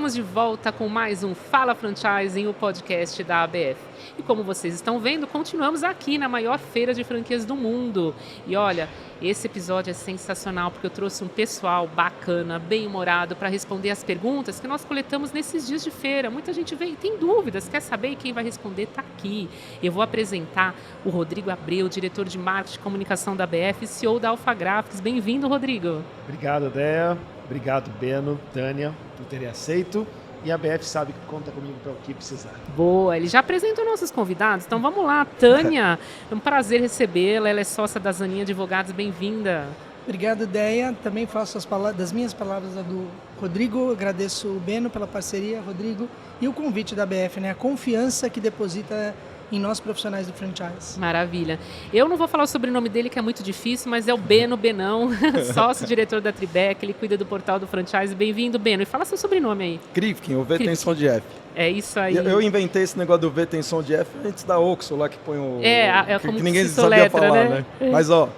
Estamos de volta com mais um Fala Franchising, o podcast da ABF. E como vocês estão vendo, continuamos aqui na maior feira de franquias do mundo. E olha, esse episódio é sensacional porque eu trouxe um pessoal bacana, bem-humorado, para responder as perguntas que nós coletamos nesses dias de feira. Muita gente vem, tem dúvidas, quer saber, e quem vai responder está aqui. Eu vou apresentar o Rodrigo Abreu, diretor de marketing e comunicação da ABF e CEO da Alpha Graphics. Bem-vindo, Rodrigo. Obrigado, Déia. Obrigado, Beno, Tânia, por terem aceito. E a ABF sabe que conta comigo para o que precisar. Boa, ele já apresentou nossos convidados, então vamos lá. Tânia, é um prazer recebê-la, ela é sócia da Zanin Advogados, bem-vinda. Obrigado, Déia. Também faço das minhas palavras a do Rodrigo. Agradeço o Beno pela parceria, Rodrigo, e o convite da ABF, né? A confiança que deposita em nós profissionais do franchise. Maravilha. Eu não vou falar o sobrenome dele, que é muito difícil, mas é o Beno Benão, sócio-diretor da Tribec, ele cuida do portal do franchise. Bem-vindo, Beno. E fala seu sobrenome aí. Krifkin, o V tem som de F. É isso aí. Eu inventei esse negócio do V tem som de F antes da Oxo lá que põe o... É que como ninguém se sabia soletra, falar, né? Mas ó,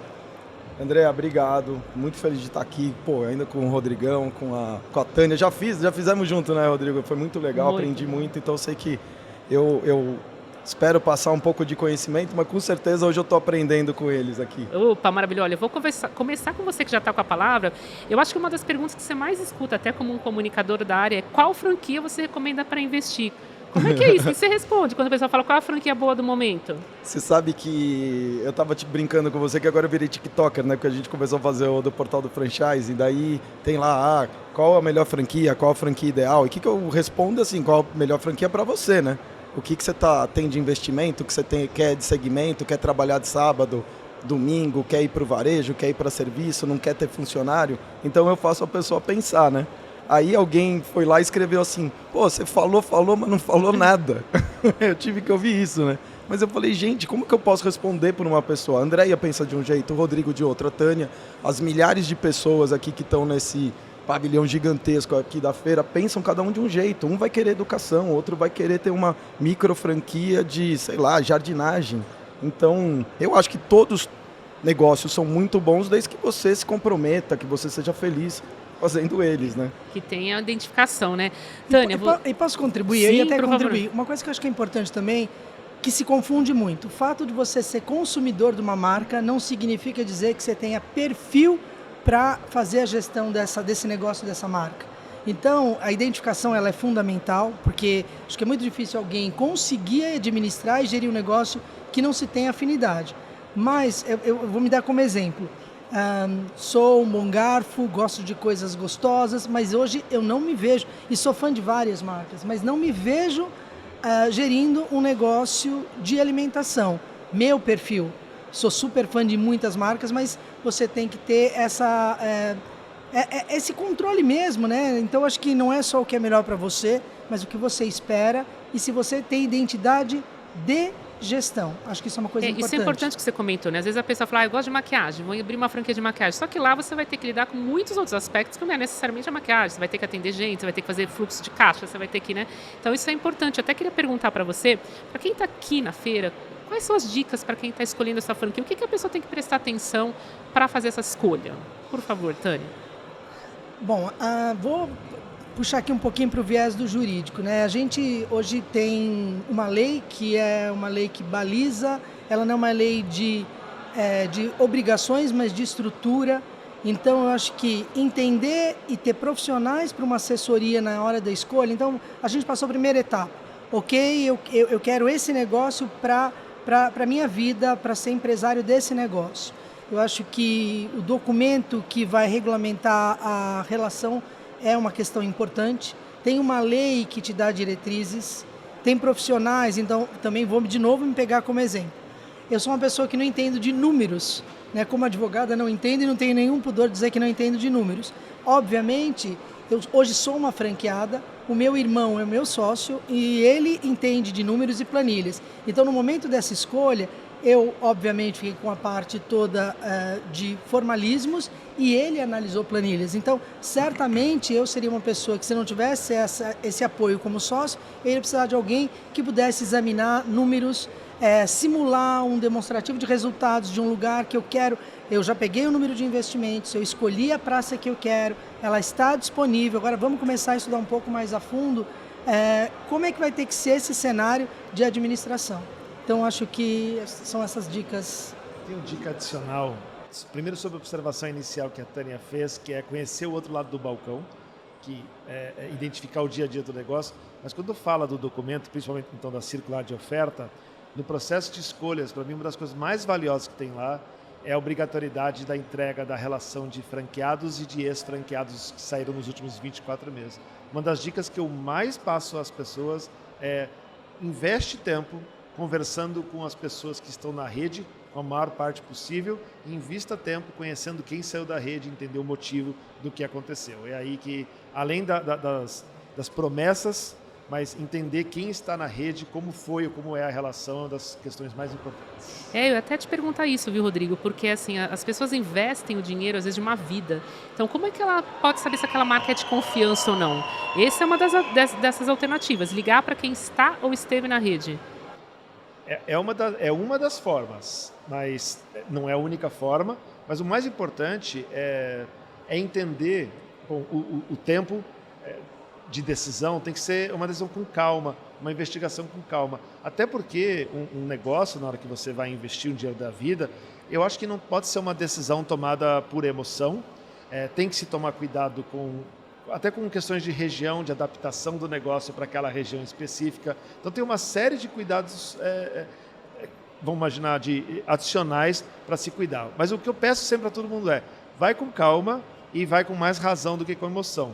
André, obrigado. Muito feliz de estar aqui, ainda com o Rodrigão, com a Tânia. Já fizemos junto, né, Rodrigo? Foi muito legal, aprendi muito, então eu sei que eu espero passar um pouco de conhecimento, mas com certeza hoje eu estou aprendendo com eles aqui. Opa, maravilha. Olha, eu vou começar com você que já está com a palavra. Eu acho que uma das perguntas que você mais escuta, até como um comunicador da área, é qual franquia você recomenda para investir? Como é que é isso? O que você responde quando a pessoa fala qual é a franquia boa do momento? Você sabe que eu estava brincando com você que agora eu virei TikToker, né? Porque a gente começou a fazer o do portal do franchise, e daí tem lá, qual a melhor franquia, qual a franquia ideal? E o que eu respondo assim, qual a melhor franquia para você, né? O que você tem de investimento, o que você quer de segmento, quer trabalhar de sábado, domingo, quer ir para o varejo, quer ir para serviço, não quer ter funcionário. Então eu faço a pessoa pensar, né? Aí alguém foi lá e escreveu assim, você falou, mas não falou nada. Eu tive que ouvir isso, né? Mas eu falei, gente, como que eu posso responder por uma pessoa? A Andréia pensa de um jeito, o Rodrigo de outro, a Tânia, as milhares de pessoas aqui que estão nesse pavilhão gigantesco aqui da feira, pensam cada um de um jeito. Um vai querer educação, outro vai querer ter uma micro franquia de, jardinagem. Então, eu acho que todos os negócios são muito bons desde que você se comprometa, que você seja feliz fazendo eles, né? Que tenha identificação, né? Tânia, E posso contribuir? Sim, eu ia até por contribuir. favor. Uma coisa que eu acho que é importante também, que se confunde muito. O fato de você ser consumidor de uma marca não significa dizer que você tenha perfil para fazer a gestão desse negócio, dessa marca. Então, a identificação ela é fundamental, porque acho que é muito difícil alguém conseguir administrar e gerir um negócio que não se tem afinidade. Mas, eu vou me dar como exemplo. Sou um bom garfo, gosto de coisas gostosas, mas hoje eu não me vejo, e sou fã de várias marcas, mas não me vejo gerindo um negócio de alimentação. Meu perfil. Sou super fã de muitas marcas, mas você tem que ter esse controle mesmo, né? Então, acho que não é só o que é melhor para você, mas o que você espera e se você tem identidade de gestão. Acho que isso é uma coisa importante. Isso é importante que você comentou, né? Às vezes a pessoa fala, eu gosto de maquiagem, vou abrir uma franquia de maquiagem. Só que lá você vai ter que lidar com muitos outros aspectos que não é necessariamente a maquiagem. Você vai ter que atender gente, você vai ter que fazer fluxo de caixa, você vai ter que, né? Então isso é importante. Eu até queria perguntar para você, para quem está aqui na feira, quais são as dicas para quem está escolhendo essa franquia? O que a pessoa tem que prestar atenção para fazer essa escolha? Por favor, Tânia. Bom, vou puxar aqui um pouquinho para o viés do jurídico, né? A gente hoje tem uma lei que é uma lei que baliza, ela não é uma lei de obrigações, mas de estrutura. Então, eu acho que entender e ter profissionais para uma assessoria na hora da escolha. Então, a gente passou a primeira etapa. Ok, eu quero esse negócio para a minha vida, para ser empresário desse negócio. Eu acho que o documento que vai regulamentar a relação é uma questão importante. Tem uma lei que te dá diretrizes, tem profissionais, então também vou de novo me pegar como exemplo. Eu sou uma pessoa que não entendo de números, né? Como advogada não entendo e não tenho nenhum pudor de dizer que não entendo de números. Obviamente, eu hoje sou uma franqueada, o meu irmão é o meu sócio e ele entende de números e planilhas. Então, no momento dessa escolha, eu, obviamente, fiquei com a parte toda de formalismos e ele analisou planilhas. Então, certamente, eu seria uma pessoa que, se não tivesse esse apoio como sócio, eu ia precisar de alguém que pudesse examinar números, simular um demonstrativo de resultados de um lugar que eu quero eu já peguei o número de investimentos, eu escolhi a praça que eu quero, ela está disponível, agora vamos começar a estudar um pouco mais a fundo como é que vai ter que ser esse cenário de administração. Então, acho que são essas dicas. Tem uma dica adicional. Primeiro, sobre a observação inicial que a Tânia fez, que é conhecer o outro lado do balcão, que é identificar o dia a dia do negócio. Mas quando fala do documento, principalmente então da circular de oferta, no processo de escolhas, para mim, uma das coisas mais valiosas que tem lá é a obrigatoriedade da entrega da relação de franqueados e de ex-franqueados que saíram nos últimos 24 meses. Uma das dicas que eu mais passo às pessoas é investe tempo conversando com as pessoas que estão na rede, com a maior parte possível, e invista tempo conhecendo quem saiu da rede, entender o motivo do que aconteceu. É aí que, além das promessas, mas entender quem está na rede, como foi ou como é a relação, é uma das questões mais importantes. Eu ia até te perguntar isso, viu, Rodrigo? Porque assim, as pessoas investem o dinheiro, às vezes, de uma vida. Então, como é que ela pode saber se aquela marca é de confiança ou não? Essa é uma dessas alternativas, ligar para quem está ou esteve na rede. É uma das formas, mas não é a única forma. Mas o mais importante é entender o tempo de decisão tem que ser uma decisão com calma, uma investigação com calma. Até porque um negócio, na hora que você vai investir um dinheiro da vida, eu acho que não pode ser uma decisão tomada por emoção. Tem que se tomar cuidado até com questões de região, de adaptação do negócio para aquela região específica. Então tem uma série de cuidados, vamos imaginar, adicionais para se cuidar. Mas o que eu peço sempre a todo mundo vai com calma e vai com mais razão do que com emoção.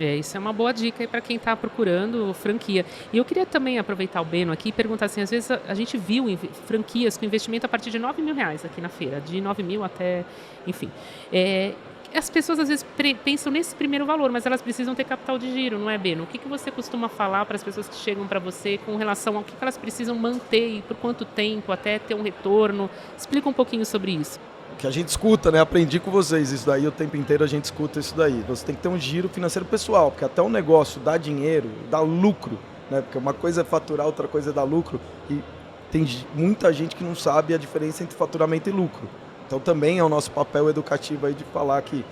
Isso é uma boa dica aí para quem está procurando franquia. E eu queria também aproveitar o Beno aqui e perguntar assim, às vezes a gente viu franquias com investimento a partir de R$9 mil aqui na feira, de 9 mil até, enfim. As pessoas às vezes pensam nesse primeiro valor, mas elas precisam ter capital de giro, não é, Beno? O que você costuma falar para as pessoas que chegam para você com relação ao que elas precisam manter e por quanto tempo, até ter um retorno? Explica um pouquinho sobre isso. Que a gente escuta, né? Aprendi com vocês isso daí, o tempo inteiro a gente escuta isso daí. Você tem que ter um giro financeiro pessoal, porque até um negócio dá dinheiro, dá lucro, né? Porque uma coisa é faturar, outra coisa é dar lucro, e tem muita gente que não sabe a diferença entre faturamento e lucro. Então também é o nosso papel educativo aí de falar que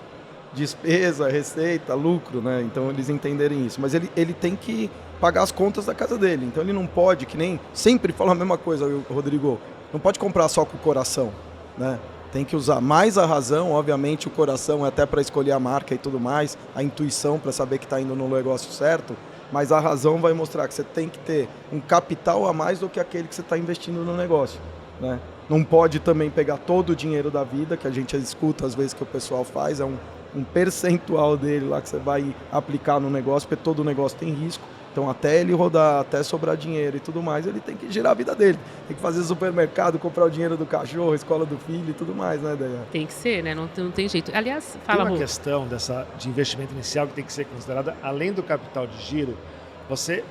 despesa, receita, lucro, né? Então eles entenderem isso. Mas ele tem que pagar as contas da casa dele, então ele não pode, que nem sempre fala a mesma coisa, Rodrigo, não pode comprar só com o coração, né? Tem que usar mais a razão, obviamente o coração é até para escolher a marca e tudo mais, a intuição para saber que está indo no negócio certo, mas a razão vai mostrar que você tem que ter um capital a mais do que aquele que você está investindo no negócio, né? Não pode também pegar todo o dinheiro da vida, que a gente escuta às vezes que o pessoal faz, é um percentual dele lá que você vai aplicar no negócio, porque todo negócio tem risco. Então, até ele rodar, até sobrar dinheiro e tudo mais, ele tem que girar a vida dele. Tem que fazer supermercado, comprar o dinheiro do cachorro, escola do filho e tudo mais, né, Daniel? Tem que ser, né? Não tem jeito. Aliás, fala, Tem uma questão de investimento inicial que tem que ser considerada, além do capital de giro,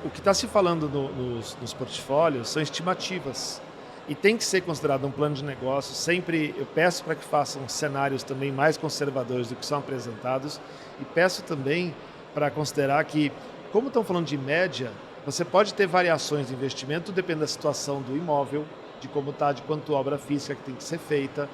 o que está se falando nos portfólios são estimativas. E tem que ser considerado um plano de negócio. Sempre eu peço para que façam cenários também mais conservadores do que são apresentados. E peço também para considerar que, como estão falando de média, você pode ter variações de investimento, depende da situação do imóvel, de como está, de quanto obra física que tem que ser feita,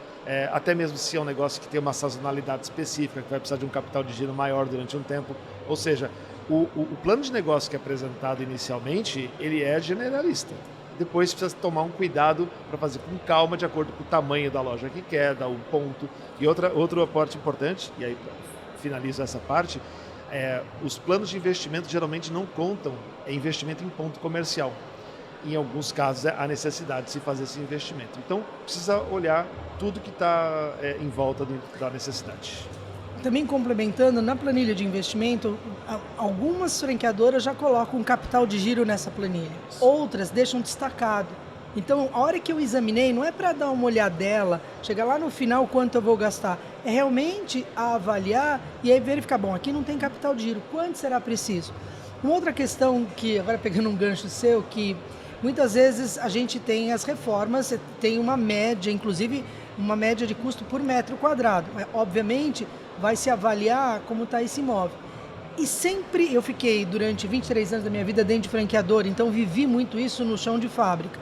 até mesmo se é um negócio que tem uma sazonalidade específica, que vai precisar de um capital de giro maior durante um tempo. Ou seja, o plano de negócio que é apresentado inicialmente, ele é generalista. Depois precisa tomar um cuidado para fazer com calma, de acordo com o tamanho da loja que quer, dar um ponto. E outro aporte importante, e aí finalizo essa parte, os planos de investimento geralmente não contam investimento em ponto comercial. Em alguns casos, há necessidade de se fazer esse investimento. Então, precisa olhar tudo que está em volta da necessidade. Também complementando, na planilha de investimento, algumas franqueadoras já colocam um capital de giro nessa planilha. Outras deixam destacado. Então, a hora que eu examinei, não é para dar uma olhadela, chegar lá no final quanto eu vou gastar. É realmente avaliar e aí verificar, bom, aqui não tem capital de giro, quanto será preciso? Uma outra questão que, agora pegando um gancho seu, que muitas vezes a gente tem as reformas, tem uma média, inclusive uma média de custo por metro quadrado. Obviamente, vai se avaliar como está esse imóvel. E sempre eu fiquei, durante 23 anos da minha vida, dentro de franqueador, então vivi muito isso no chão de fábrica.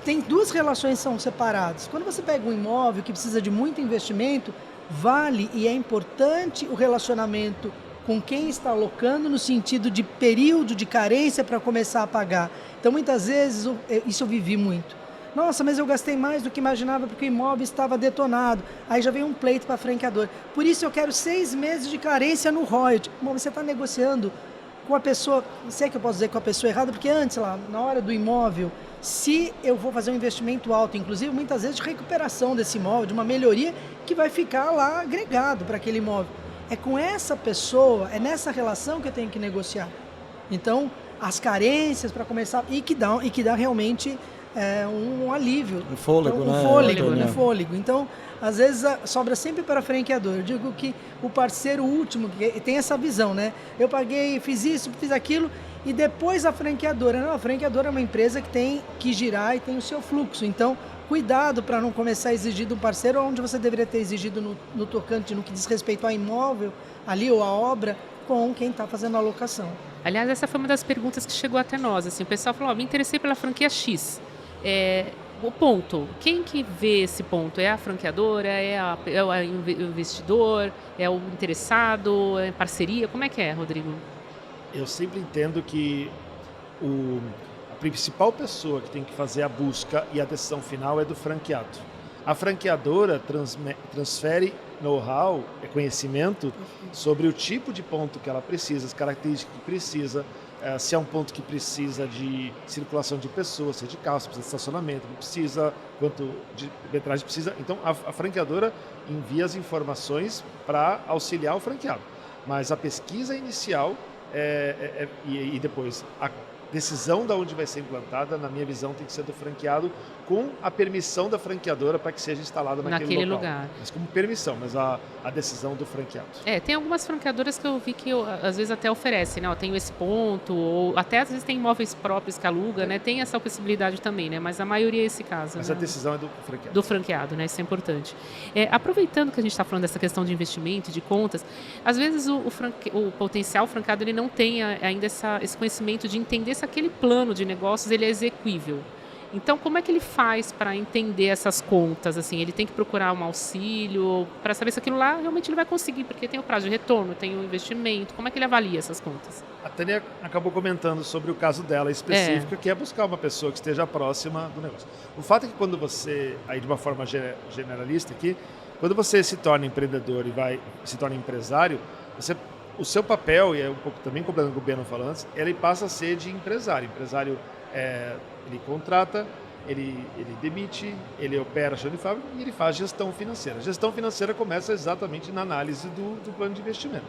tem duas relações que são separadas. Quando você pega um imóvel que precisa de muito investimento, vale e é importante o relacionamento com quem está alocando no sentido de período de carência para começar a pagar. Então, muitas vezes, isso eu vivi muito. Nossa, mas eu gastei mais do que imaginava porque o imóvel estava detonado. Aí já veio um pleito para a franqueadora. Por isso eu quero 6 meses de carência no royalty. Bom, você está negociando com a pessoa, não sei que eu posso dizer com a pessoa errada, porque antes, lá, na hora do imóvel, se eu vou fazer um investimento alto, inclusive muitas vezes de recuperação desse imóvel, de uma melhoria que vai ficar lá agregado para aquele imóvel. É com essa pessoa, é nessa relação que eu tenho que negociar. Então, as carências para começar, e que dá realmente um alívio. Um fôlego, então, né? Um fôlego. Então, às vezes, sobra sempre para a franqueadora. Eu digo que o parceiro último que tem essa visão, né? Eu paguei, fiz isso, fiz aquilo, e depois a franqueadora. Não, a franqueadora é uma empresa que tem que girar e tem o seu fluxo. Então, cuidado para não começar a exigir do parceiro onde você deveria ter exigido no tocante, no que diz respeito ao imóvel ali ou à obra, com quem está fazendo a locação. Aliás, essa foi uma das perguntas que chegou até nós. Assim, o pessoal falou, me interessei pela franquia X. O ponto, quem que vê esse ponto? É a franqueadora, é o investidor, é o interessado, é parceria? Como é que é, Rodrigo? Eu sempre entendo que a principal pessoa que tem que fazer a busca e a decisão final é do franqueado. A franqueadora transfere know-how, conhecimento sobre o tipo de ponto que ela precisa, as características que precisa, se é um ponto que precisa de circulação de pessoas, se é de carro, se precisa de estacionamento, precisa, quanto de metragem precisa. Então, a franqueadora envia as informações para auxiliar o franqueado. Mas a pesquisa inicial e depois a decisão de onde vai ser implantada, na minha visão, tem que ser do franqueado com a permissão da franqueadora para que seja instalada naquele local. Lugar. Mas como permissão, mas a decisão do franqueado. Tem algumas franqueadoras que eu vi que às vezes até oferecem, né? Eu tenho esse ponto, ou até às vezes tem imóveis próprios que aluga, né? Tem essa possibilidade também, né? Mas a maioria é esse caso. Mas né? a decisão é do franqueado. Do franqueado, né? Isso é importante. Aproveitando que a gente está falando dessa questão de investimento, de contas, às vezes o potencial franqueado ele não tem ainda esse conhecimento de entender se aquele plano de negócios ele é execuível. Então, como é que ele faz para entender essas contas? Assim, ele tem que procurar um auxílio para saber se aquilo lá realmente ele vai conseguir, porque tem o prazo de retorno, tem o investimento. Como é que ele avalia essas contas? A Tânia acabou comentando sobre o caso dela específico, que é buscar uma pessoa que esteja próxima do negócio. O fato é que quando você, aí de uma forma generalista aqui, quando você se torna empreendedor e se torna empresário, o seu papel, e é um pouco também completando o que o Beno falou antes, ele passa a ser de empresário. Empresário ele contrata, ele demite, ele opera a chão de fábrica e ele faz gestão financeira. A gestão financeira começa exatamente na análise do plano de investimento.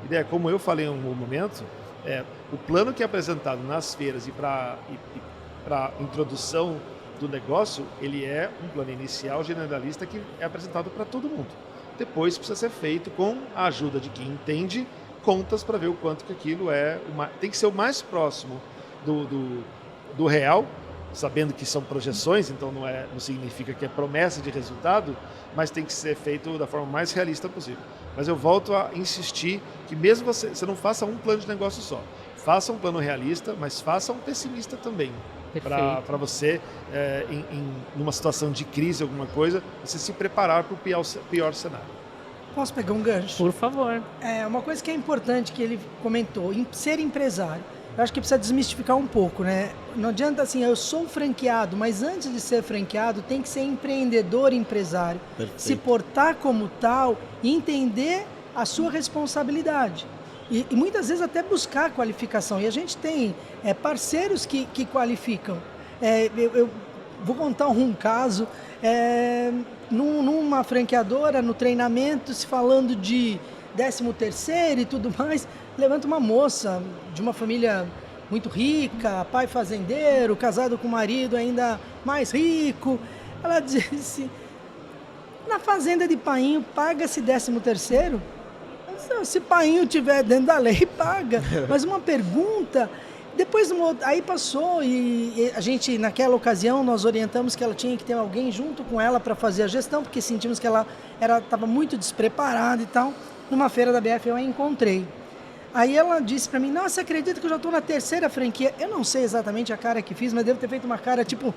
A ideia, como eu falei em um momento, o plano que é apresentado nas feiras e para introdução do negócio, ele é um plano inicial generalista que é apresentado para todo mundo. Depois precisa ser feito com a ajuda de quem entende contas para ver o quanto que aquilo tem que ser o mais próximo do real, sabendo que são projeções, então não significa que é promessa de resultado, mas tem que ser feito da forma mais realista possível. Mas eu volto a insistir que mesmo você não faça um plano de negócio só, faça um plano realista, mas faça um pessimista também, para você, numa situação de crise, alguma coisa, você se preparar para o pior cenário. Posso pegar um gancho? Por favor. Uma coisa que é importante que ele comentou, ser empresário. Eu acho que precisa desmistificar um pouco, né? Não adianta assim, eu sou franqueado, mas antes de ser franqueado, tem que ser empreendedor e empresário. Perfeito. Se portar como tal e entender a sua responsabilidade. E muitas vezes até buscar qualificação. E a gente tem parceiros que qualificam. Eu vou contar um caso, numa franqueadora, no treinamento, se falando de 13º e tudo mais, levanta uma moça de uma família muito rica, pai fazendeiro, casado com um marido ainda mais rico. Ela disse, na fazenda de painho paga-se 13º? Se painho estiver dentro da lei, paga. Mas uma pergunta, depois aí passou e a gente, naquela ocasião, nós orientamos que ela tinha que ter alguém junto com ela para fazer a gestão, porque sentimos que ela estava muito despreparada e tal. Numa feira da BF eu a encontrei. Aí ela disse para mim, nossa, você acredita que eu já estou na 3ª franquia? Eu não sei exatamente a cara que fiz, mas devo ter feito uma cara tipo,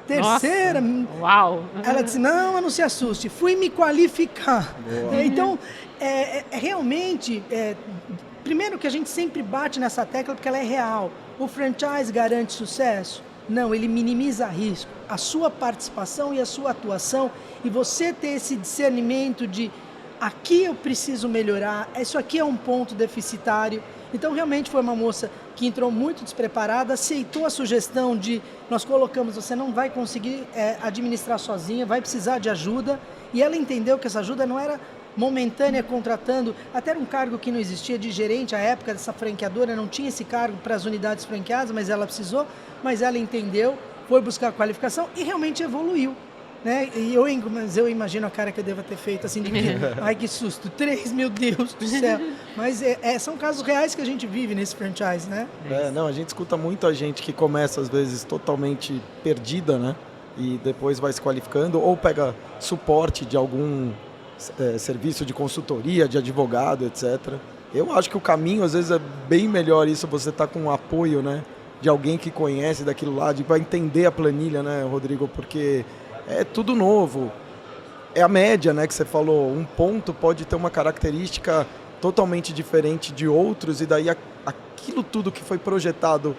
terceira... Nossa, uau! Ela disse, não se assuste, fui me qualificar. Então, realmente, primeiro que a gente sempre bate nessa tecla porque ela é real. O franchise garante sucesso? Não, ele minimiza risco. A sua participação e a sua atuação e você ter esse discernimento de aqui eu preciso melhorar, isso aqui é um ponto deficitário. Então, realmente foi uma moça que entrou muito despreparada, aceitou a sugestão de nós colocamos, você não vai conseguir administrar sozinha, vai precisar de ajuda. E ela entendeu que essa ajuda não era momentânea, contratando, até era um cargo que não existia de gerente, à época dessa franqueadora não tinha esse cargo para as unidades franqueadas, mas ela precisou, mas ela entendeu, foi buscar a qualificação e realmente evoluiu. Né? Mas eu imagino a cara que eu devo ter feito assim de que, ai que susto, 3, meu Deus do céu. Mas são casos reais que a gente vive nesse franchise, né? Não, a gente escuta muita gente que começa às vezes totalmente perdida, né? E depois vai se qualificando ou pega suporte de algum serviço de consultoria, de advogado, etc. Eu acho que o caminho às vezes é bem melhor isso, você tá com o apoio, né? De alguém que conhece daquilo lá, vai entender a planilha, né, Rodrigo? Porque é tudo novo. É a média, né, que você falou. Um ponto pode ter uma característica totalmente diferente de outros e daí aquilo tudo que foi projetado,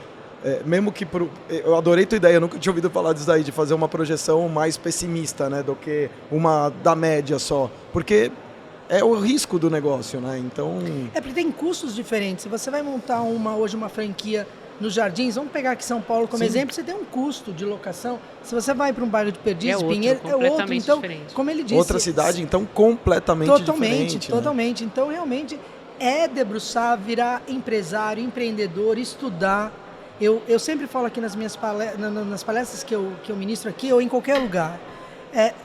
mesmo que... Eu adorei tua ideia, eu nunca tinha ouvido falar disso aí, de fazer uma projeção mais pessimista, né, do que uma da média só. Porque é o risco do negócio, né, então... porque tem custos diferentes. Se você vai montar hoje uma franquia nos Jardins, vamos pegar aqui São Paulo como exemplo, você tem um custo de locação. Se você vai para um bairro de Perdizes, Pinheiro, é outro. Então, diferente. Como ele disse... Outra cidade, então, completamente diferente. Totalmente. Né? Então, realmente, debruçar, virar empresário, empreendedor, estudar. Eu sempre falo aqui nas palestras que eu ministro aqui, ou em qualquer lugar,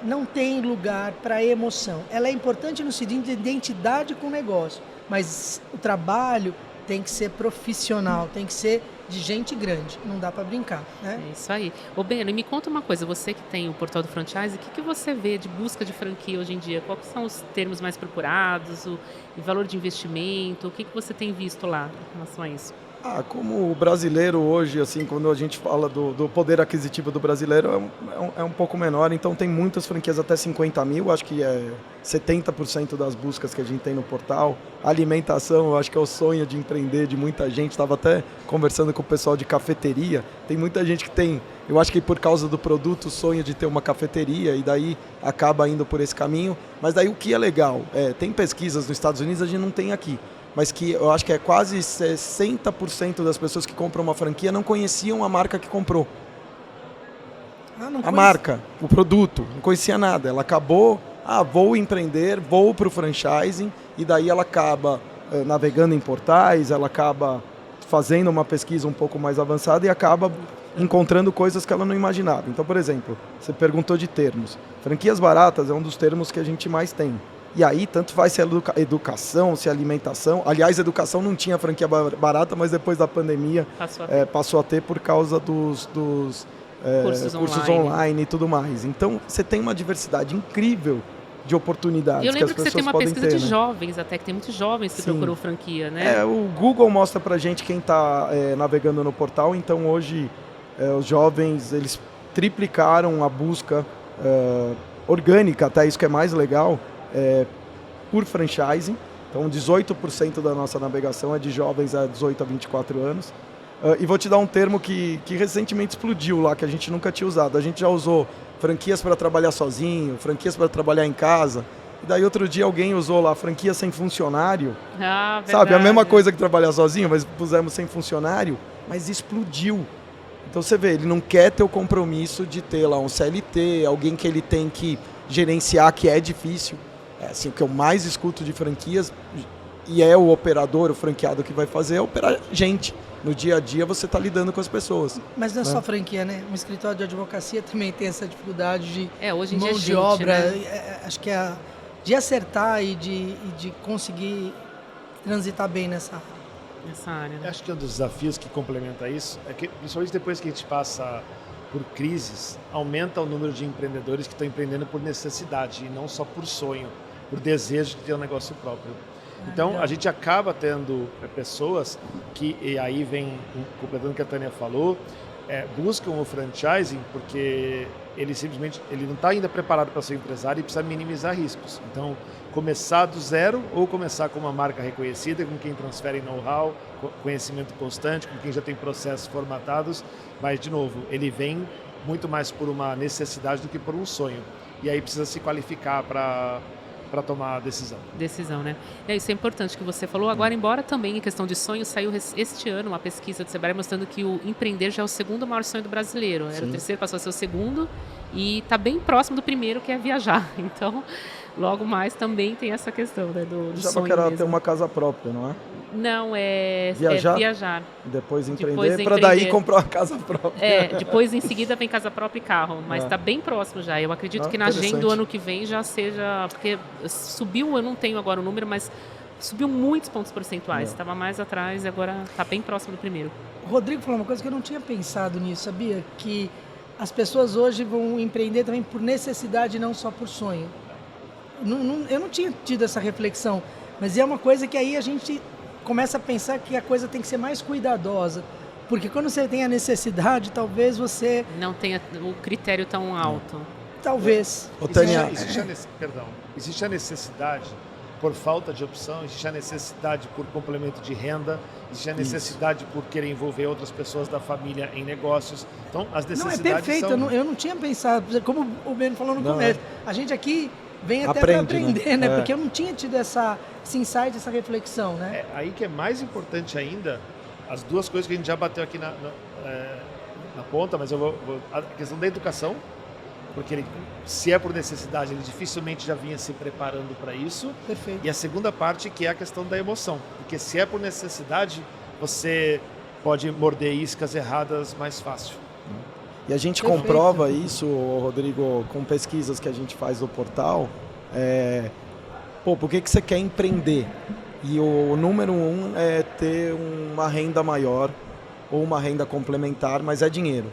não tem lugar para emoção. Ela é importante no sentido de identidade com o negócio, mas o trabalho tem que ser profissional, tem que ser de gente grande, não dá para brincar, né? É isso aí. Ô Beno, e me conta uma coisa, você que tem o portal do franchise, o que você vê de busca de franquia hoje em dia? Quais são os termos mais procurados, o valor de investimento, o que você tem visto lá em relação a isso? Como o brasileiro hoje, assim, quando a gente fala do poder aquisitivo do brasileiro, é um pouco menor, então tem muitas franquias até 50 mil, acho que é 70% das buscas que a gente tem no portal. A alimentação, eu acho que é o sonho de empreender de muita gente, estava até conversando com o pessoal de cafeteria, tem muita gente que tem, eu acho que por causa do produto, o sonho de ter uma cafeteria e daí acaba indo por esse caminho, mas daí o que é legal, tem pesquisas nos Estados Unidos, a gente não tem aqui, mas que eu acho que é quase 60% das pessoas que compram uma franquia não conheciam a marca que comprou. A marca, o produto, não conhecia nada. Ela acabou, vou empreender, vou para o franchising, e daí ela acaba navegando em portais, ela acaba fazendo uma pesquisa um pouco mais avançada e acaba encontrando coisas que ela não imaginava. Então, por exemplo, você perguntou de termos. Franquias baratas é um dos termos que a gente mais tem. E aí, tanto faz se é educação, se é alimentação. Aliás, educação não tinha franquia barata, mas depois da pandemia passou a ter por causa dos cursos online e tudo mais. Então, você tem uma diversidade incrível de oportunidades. Eu lembro que as pessoas você tem uma podem pesquisa ter, de né? jovens até, que tem muitos jovens que procuram franquia, né? O Google mostra pra gente quem está navegando no portal. Então, hoje, os jovens, eles triplicaram a busca orgânica, até isso que é mais legal, por franchising. Então, 18% da nossa navegação é de jovens a 18 a 24 anos. E vou te dar um termo que recentemente explodiu lá, que a gente nunca tinha usado. A gente já usou franquias para trabalhar sozinho, franquias para trabalhar em casa. E daí outro dia alguém usou lá franquia sem funcionário. Sabe, a mesma coisa que trabalhar sozinho, mas pusemos sem funcionário, mas explodiu. Então você vê, ele não quer ter o compromisso de ter lá um CLT, alguém que ele tem que gerenciar, que é difícil. Assim, o que eu mais escuto de franquias, e é o operador, o franqueado que vai fazer, é operar gente. No dia a dia você está lidando com as pessoas. Mas não é só franquia, né? Um escritório de advocacia também tem essa dificuldade de hoje em mão dia de obra. Né? Acho que de acertar e de conseguir transitar bem nessa área. Né? Acho que um dos desafios que complementa isso é que, principalmente depois que a gente passa por crises, aumenta o número de empreendedores que estão empreendendo por necessidade e não só por sonho, por desejo de ter um negócio próprio. Então, a gente acaba tendo pessoas que, e aí vem, completando o que a Tânia falou, buscam o franchising porque ele não está ainda preparado para ser empresário e precisa minimizar riscos. Então, começar do zero ou começar com uma marca reconhecida, com quem transfere know-how, conhecimento constante, com quem já tem processos formatados, mas, de novo, ele vem muito mais por uma necessidade do que por um sonho. E aí precisa se qualificar para tomar a decisão. Decisão, né? Isso é importante que você falou. Agora, embora também em questão de sonho, saiu este ano uma pesquisa do Sebrae mostrando que o empreender já é o segundo maior sonho do brasileiro. Era o terceiro, passou a ser o segundo e está bem próximo do primeiro, que é viajar. Então, logo mais também tem essa questão, né, do sonho era mesmo. ter uma casa própria, não é? Não, viajar. Depois empreender, para daí comprar uma casa própria. Depois em seguida vem casa própria e carro, mas está bem próximo já. Eu acredito que na agenda do ano que vem já seja, porque subiu, eu não tenho agora o número, mas subiu muitos pontos percentuais. Estava mais atrás e agora está bem próximo do primeiro. O Rodrigo falou uma coisa que eu não tinha pensado nisso, sabia? Que as pessoas hoje vão empreender também por necessidade e não só por sonho. Eu não tinha tido essa reflexão, mas é uma coisa que aí a gente começa a pensar que a coisa tem que ser mais cuidadosa, porque quando você tem a necessidade, talvez você... Não tenha o critério tão alto. Talvez. Existe a necessidade por falta de opção, existe a necessidade por complemento de renda, existe a necessidade por querer envolver outras pessoas da família em negócios. Então, as necessidades Não, é perfeito, são... eu não tinha pensado, como o Ben falou no começo, a gente aqui vem até para aprender, né? Porque eu não tinha tido esse insight, essa reflexão, né? Aí que é mais importante ainda, as duas coisas que a gente já bateu aqui na ponta, mas a questão da educação, porque se é por necessidade, ele dificilmente já vinha se preparando para isso. Perfeito. E a segunda parte, que é a questão da emoção, porque se é por necessidade, você pode morder iscas erradas mais fácil. E a gente comprova isso, Rodrigo, com pesquisas que a gente faz no portal. Por que você quer empreender? E o número 1 é ter uma renda maior ou uma renda complementar, mas é dinheiro.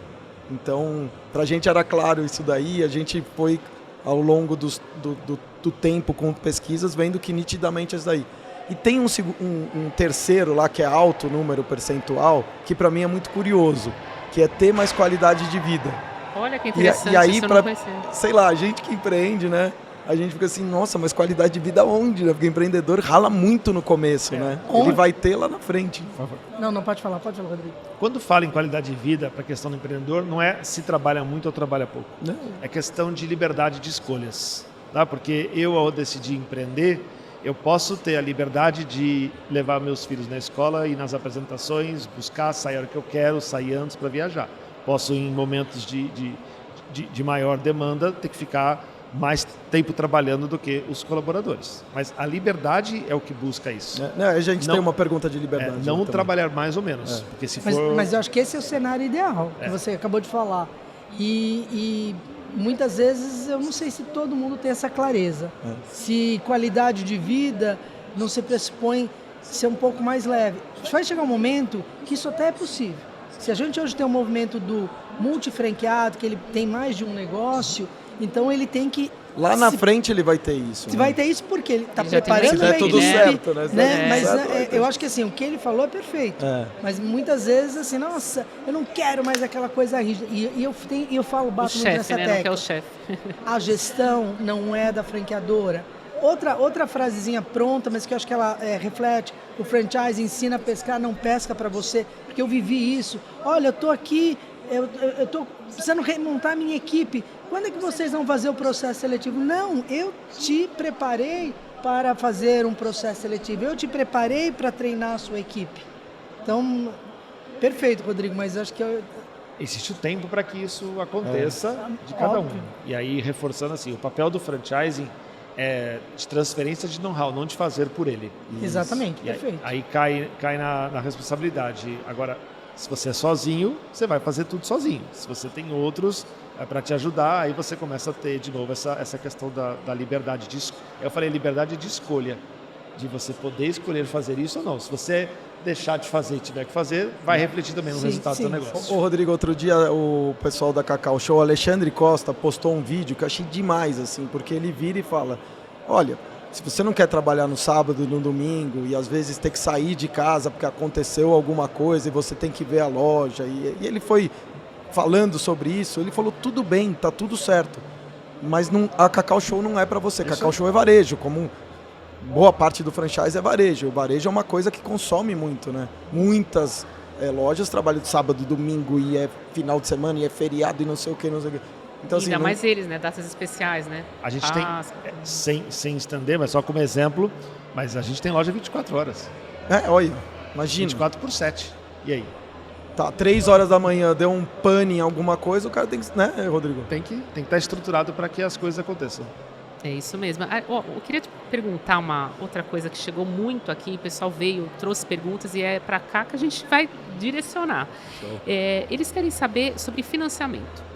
Então, para a gente era claro isso daí, a gente foi ao longo do tempo com pesquisas vendo que nitidamente é isso daí. E tem um terceiro lá que é alto número percentual, que para mim é muito curioso, que é ter mais qualidade de vida. Olha que interessante, E aí, isso eu não conhecia. sei lá, a gente que empreende, né? A gente fica assim, nossa, mas qualidade de vida onde? Né? Porque o empreendedor rala muito no começo, né? Ele vai ter lá na frente. Não, pode falar, Rodrigo. Quando fala em qualidade de vida, para a questão do empreendedor, não é se trabalha muito ou trabalha pouco. Não. É questão de liberdade de escolhas. Tá? Porque eu, ao decidir empreender, eu posso ter a liberdade de levar meus filhos na escola e nas apresentações, buscar, sair a hora que eu quero, sair antes para viajar. Posso, em momentos de maior demanda, ter que ficar mais tempo trabalhando do que os colaboradores. Mas a liberdade é o que busca isso. A gente tem uma pergunta de liberdade. Não trabalhar mais ou menos. Porque se for... mas eu acho que esse é o cenário ideal, que você acabou de falar. E muitas vezes eu não sei se todo mundo tem essa clareza. Se qualidade de vida não se pressupõe ser um pouco mais leve. Vai chegar um momento que isso até é possível. Se a gente hoje tem um movimento do multifranqueado, que ele tem mais de um negócio, então ele tem que... Lá na frente ele vai ter isso. Né? Vai ter isso porque ele está já preparando a equipe. tudo certo, né? Mas certo, eu acho que assim, o que ele falou é perfeito. Mas muitas vezes assim, nossa, eu não quero mais aquela coisa rígida. E eu falo, bato muito nessa tecla. Não quer o chefe. A gestão não é da franqueadora. Outra frasezinha pronta, mas que eu acho que ela reflete. O franchise ensina a pescar, não pesca para você. Porque eu vivi isso. Olha, eu estou aqui, eu estou precisando remontar a minha equipe. Quando é que vocês vão fazer o processo seletivo? Não, eu te preparei para fazer um processo seletivo. Eu te preparei para treinar a sua equipe. Então, perfeito, Rodrigo, mas acho que... Existe o tempo para que isso aconteça de cada um. E aí, reforçando assim, o papel do franchising é de transferência de know-how, não de fazer por ele. Exatamente, e perfeito. Aí cai na responsabilidade. Agora, se você é sozinho, você vai fazer tudo sozinho. Se você tem outros para te ajudar, aí você começa a ter de novo essa questão da liberdade de escolha. Eu falei liberdade de escolha, de você poder escolher fazer isso ou não. Se você deixar de fazer e tiver que fazer, vai refletir também no resultado do negócio. Ô Rodrigo, outro dia o pessoal da Cacau Show, Alexandre Costa, postou um vídeo que eu achei demais, assim, porque ele vira e fala, olha, se você não quer trabalhar no sábado e no domingo e às vezes ter que sair de casa porque aconteceu alguma coisa e você tem que ver a loja, e ele foi falando sobre isso, ele falou, tudo bem, tá tudo certo, mas a Cacau Show não é para você. Cacau Show é varejo, como boa parte do franchise é varejo. O varejo é uma coisa que consome muito, né? Muitas lojas trabalham de sábado, domingo, e é final de semana, e é feriado, e não sei o que, não sei o que. Então, ainda mais eles, né? Datas especiais, né? A gente tem, sem estender, mas só como exemplo, mas a gente tem loja 24 horas. Olha, imagina. 24/7. E aí? Tá, 3 horas da manhã, deu um pane em alguma coisa, o cara tem que, né, Rodrigo? Tem que estar estruturado para que as coisas aconteçam. É isso mesmo. Eu queria te perguntar uma outra coisa que chegou muito aqui, o pessoal veio, trouxe perguntas e é para cá que a gente vai direcionar. Eles querem saber sobre financiamento.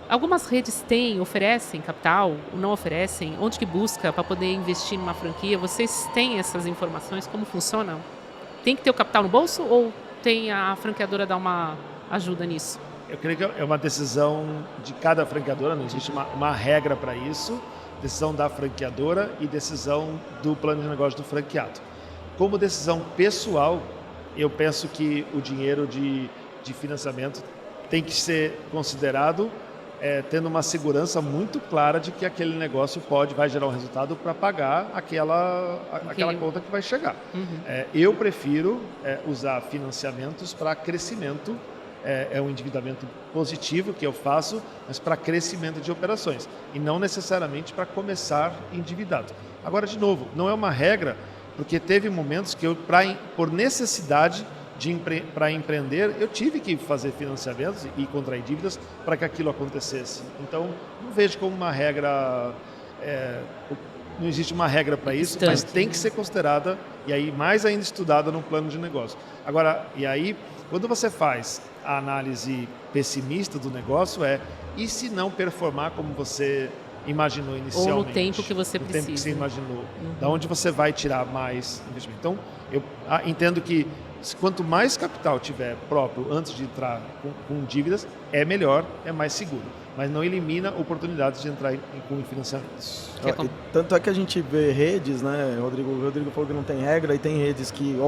Algumas redes oferecem capital, não oferecem? Onde que busca para poder investir numa franquia? Vocês têm essas informações? Como funcionam? Tem que ter o capital no bolso ou tem a franqueadora dar uma ajuda nisso? Eu creio que é uma decisão de cada franqueadora, não existe uma regra para isso. Decisão da franqueadora e decisão do plano de negócio do franqueado. Como decisão pessoal, eu penso que o dinheiro de financiamento tem que ser considerado tendo uma segurança muito clara de que aquele negócio vai gerar um resultado para pagar aquela conta que vai chegar. Eu prefiro usar financiamentos para crescimento. É um endividamento positivo que eu faço, mas para crescimento de operações e não necessariamente para começar endividado. Agora, de novo, não é uma regra, porque teve momentos que eu, por necessidade para empreender, eu tive que fazer financiamentos e contrair dívidas para que aquilo acontecesse. Então, não vejo como uma regra, não existe uma regra para isso, mas tem que ser considerada e aí mais ainda estudada no plano de negócio. Agora, e aí, quando você faz a análise pessimista do negócio, e se não performar como você imaginou inicialmente? Ou no tempo que você precisa. No tempo que você imaginou. Da onde você vai tirar mais investimento. Então, eu entendo que quanto mais capital tiver próprio antes de entrar com dívidas, é melhor, é mais seguro. Mas não elimina oportunidades de entrar com financiamentos. Tanto é que a gente vê redes, né, Rodrigo? O Rodrigo falou que não tem regra, e tem redes que,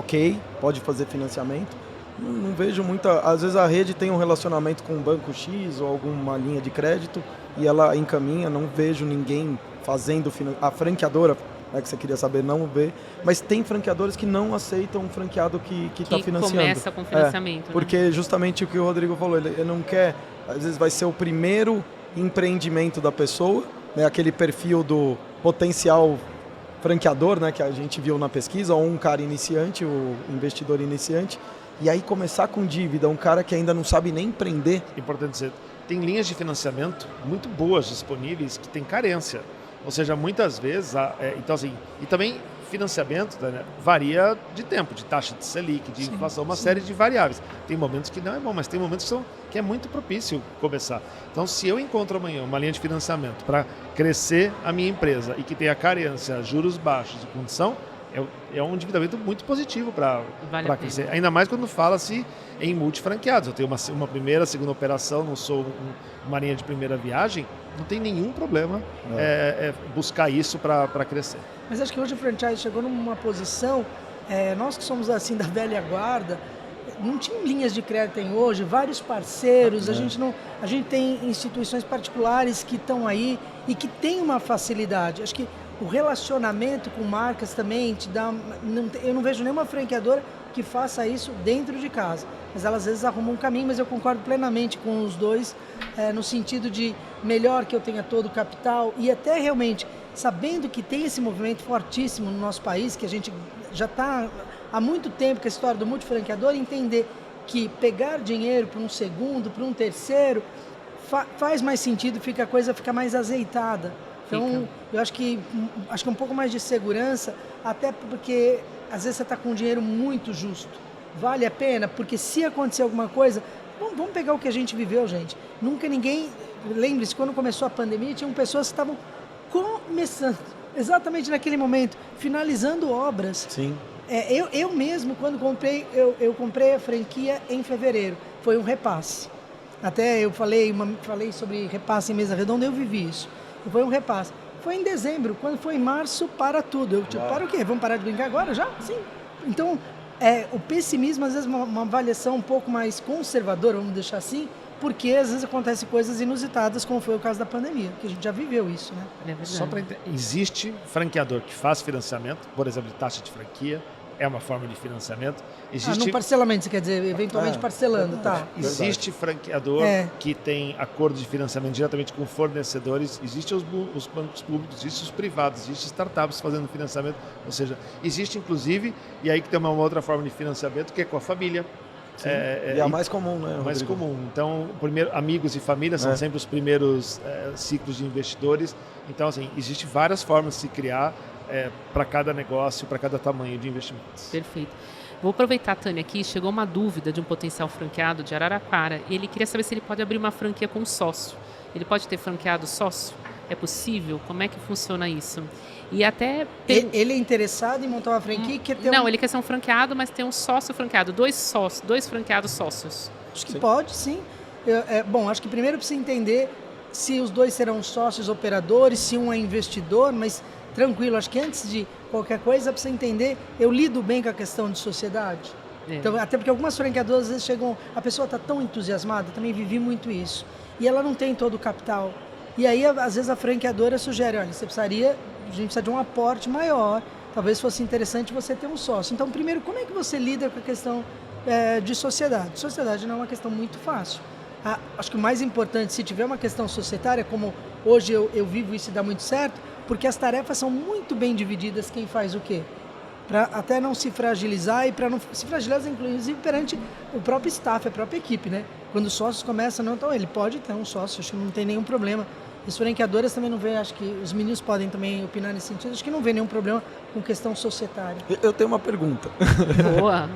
pode fazer financiamento. Não vejo muita... Às vezes a rede tem um relacionamento com um banco X ou alguma linha de crédito e ela encaminha, não vejo ninguém fazendo... A franqueadora, que você queria saber, não vê. Mas tem franqueadores que não aceitam um franqueado que está financiando. Começa com financiamento. Porque justamente o que o Rodrigo falou, ele não quer... Às vezes vai ser o primeiro empreendimento da pessoa, né, aquele perfil do potencial franqueador, né, que a gente viu na pesquisa, ou um cara iniciante, o investidor iniciante. E aí começar com dívida, um cara que ainda não sabe nem empreender. Importante dizer, tem linhas de financiamento muito boas disponíveis que tem carência. Ou seja, muitas vezes, então assim, e também financiamento, né, varia de tempo, de taxa de Selic, de inflação, uma série de variáveis. Tem momentos que não é bom, mas tem momentos que é muito propício começar. Então, se eu encontro amanhã uma linha de financiamento para crescer a minha empresa e que tenha carência, juros baixos e condição, é um endividamento muito positivo para crescer. Ainda mais quando fala-se em multifranqueados. Eu tenho uma primeira, segunda operação, não sou uma linha de primeira viagem, não tem nenhum problema buscar isso para crescer. Mas acho que hoje o franchise chegou numa posição, nós que somos assim da velha guarda, não tinha linhas de crédito tem hoje, vários parceiros, a gente tem instituições particulares que estão aí e que tem uma facilidade. Acho que o relacionamento com marcas também te dá... eu não vejo nenhuma franqueadora que faça isso dentro de casa. Mas elas às vezes arrumam um caminho, mas eu concordo plenamente com os dois, no sentido de melhor que eu tenha todo o capital e até realmente sabendo que tem esse movimento fortíssimo no nosso país, que a gente já está há muito tempo com a história do multifranqueador, entender que pegar dinheiro para um segundo, para um terceiro, faz mais sentido, a coisa fica mais azeitada. Então, eu acho que um pouco mais de segurança, até porque às vezes você está com um dinheiro muito justo. Vale a pena, porque se acontecer alguma coisa, vamos pegar o que a gente viveu, gente. Nunca ninguém... Lembre-se, quando começou a pandemia, tinham pessoas que estavam começando, exatamente naquele momento, finalizando obras. Sim. Eu mesmo, quando comprei, eu comprei a franquia em fevereiro. Foi um repasse. Até eu falei sobre repasse em mesa redonda, eu vivi isso. Foi um repasse. Foi em dezembro, quando foi em março, para tudo. Para o quê? Vamos parar de brincar agora já? Sim. Então, o pessimismo, às vezes, uma avaliação um pouco mais conservadora, vamos deixar assim, porque às vezes acontecem coisas inusitadas, como foi o caso da pandemia, que a gente já viveu isso, né? É verdade. Só para existe franqueador que faz financiamento, por exemplo, de taxa de franquia, é uma forma de financiamento. No parcelamento, você quer dizer, eventualmente parcelando, tá? Existe franqueador que tem acordo de financiamento diretamente com fornecedores, existem os bancos públicos, existem os privados, existem startups fazendo financiamento, ou seja, existe inclusive, e aí que tem uma outra forma de financiamento que é com a família. E é a mais comum, né? Mais comum. Então, primeiro, amigos e família são sempre os primeiros ciclos de investidores. Então, assim, existem várias formas de se criar para cada negócio, para cada tamanho de investimentos. Perfeito. Vou aproveitar, Tânia, aqui. Chegou uma dúvida de um potencial franqueado de Araraquara. E ele queria saber se ele pode abrir uma franquia com sócio. Ele pode ter franqueado sócio? É possível? Como é que funciona isso? E até... Ele é interessado em montar uma franquia? Ele quer ser um franqueado, mas tem um sócio franqueado. Dois franqueados sócios. Acho que pode, sim. Bom, acho que primeiro precisa entender se os dois serão sócios operadores, se um é investidor, mas tranquilo, acho que antes de qualquer coisa precisa entender, eu lido bem com a questão de sociedade. Então, até porque algumas franqueadoras às vezes chegam, a pessoa está tão entusiasmada, também vivi muito isso, e ela não tem todo o capital. E aí, às vezes, a franqueadora sugere, olha, a gente precisa de um aporte maior, talvez fosse interessante você ter um sócio. Então, primeiro, como é que você lida com a questão de sociedade? Sociedade não é uma questão muito fácil. Acho que o mais importante, se tiver uma questão societária, como hoje eu vivo isso e dá muito certo, porque as tarefas são muito bem divididas, quem faz o quê? Para até não se fragilizar e para não se fragilizar, inclusive, perante o próprio staff, a própria equipe, né? Quando os sócios começam, então ele pode ter um sócio, acho que não tem nenhum problema. As franqueadoras também não vê, acho que os meninos podem também opinar nesse sentido, acho que não vê nenhum problema com questão societária. Eu tenho uma pergunta. Boa!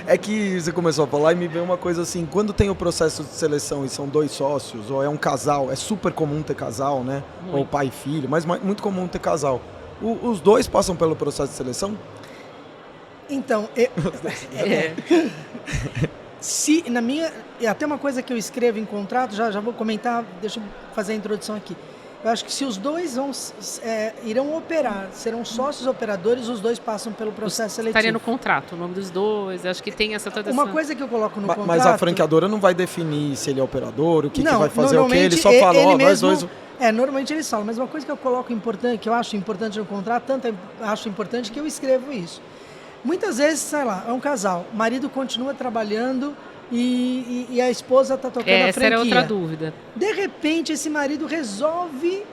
É que você começou a falar e me veio uma coisa assim, quando tem o processo de seleção e são dois sócios, ou é um casal, é super comum ter casal, né? Muito. Ou pai e filho, mas muito comum ter casal. Os dois passam pelo processo de seleção? Então, se na minha, até uma coisa que eu escrevo em contrato, já vou comentar, deixa eu fazer a introdução aqui. Eu acho que se os dois irão operar, serão sócios operadores, os dois passam pelo processo seletivo. Estaria no contrato, o nome dos dois, acho que tem essa toda uma coisa que eu coloco no contrato... Mas a franqueadora não vai definir se ele é operador, o que vai fazer o quê, ele só fala, nós dois... Normalmente eles falam, mas uma coisa que eu coloco importante, que eu acho importante no contrato, tanto acho importante que eu escrevo isso. Muitas vezes, sei lá, é um casal, o marido continua trabalhando e a esposa está tocando a franquia. Essa era outra dúvida. De repente, esse marido resolve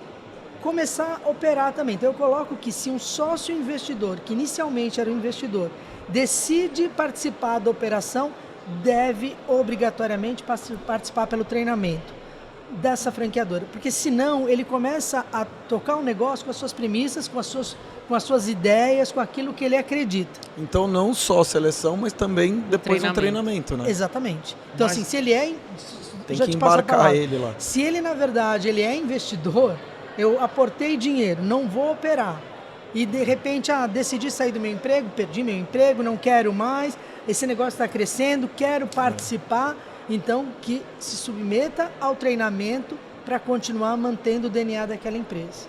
começar a operar também. Então, eu coloco que se um sócio investidor, que inicialmente era um investidor, decide participar da operação, deve obrigatoriamente participar pelo treinamento dessa franqueadora. Porque senão ele começa a tocar um negócio com as suas premissas, com as suas ideias, com aquilo que ele acredita. Então não só seleção, mas também depois um treinamento, né? Exatamente. Então assim, se ele tem que embarcar ele lá. Se ele, na verdade, ele é investidor, eu aportei dinheiro, não vou operar. E de repente, decidi sair do meu emprego, perdi meu emprego, não quero mais, esse negócio está crescendo, quero participar. Então, que se submeta ao treinamento para continuar mantendo o DNA daquela empresa.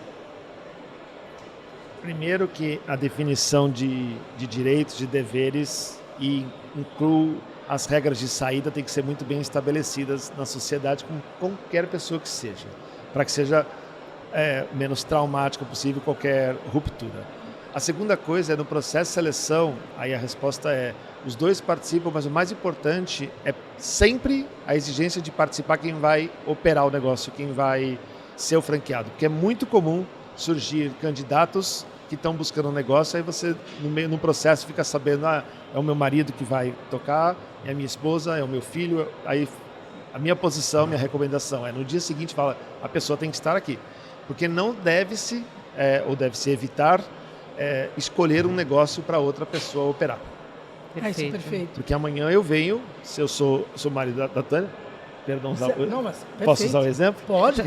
Primeiro que a definição de direitos, de deveres e inclui as regras de saída tem que ser muito bem estabelecidas na sociedade com qualquer pessoa que seja, para que seja menos traumático possível qualquer ruptura. A segunda coisa é no processo de seleção, aí a resposta é os dois participam, mas o mais importante é sempre a exigência de participar quem vai operar o negócio, quem vai ser o franqueado. Porque é muito comum surgir candidatos que estão buscando um negócio, aí você, no processo, fica sabendo, é o meu marido que vai tocar, é a minha esposa, é o meu filho. Aí a minha posição, minha recomendação é no dia seguinte, fala, a pessoa tem que estar aqui. Porque não deve-se, ou deve-se evitar, escolher um negócio para outra pessoa operar. Isso é perfeito. Porque amanhã eu venho, se eu sou marido da Tânia, perdão, posso usar o exemplo? Pode.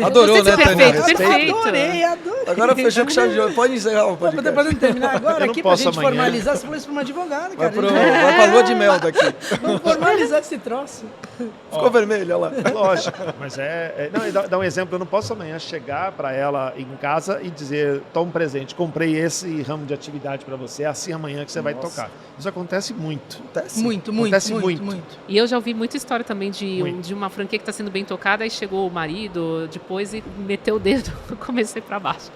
Adorou, né, Tânia? Perfeito. Adorei. Agora fechou com chave de ouro. Pode encerrar o podcast. Depois de terminar agora, aqui pra gente amanhã. Formalizar, você falou isso para uma advogada, cara. Vai pra lua de mel daqui. Vamos formalizar esse troço. Ficou vermelho, olha lá. Lógico, mas não, e dá um exemplo, eu não posso amanhã chegar para ela em casa e dizer, toma um presente, comprei esse ramo de atividade para você, é assim amanhã que você vai tocar. Isso acontece muito. Acontece muito. E eu já ouvi muita história também de uma franquia que está sendo bem tocada, aí chegou o marido depois e meteu o dedo, comecei para baixo.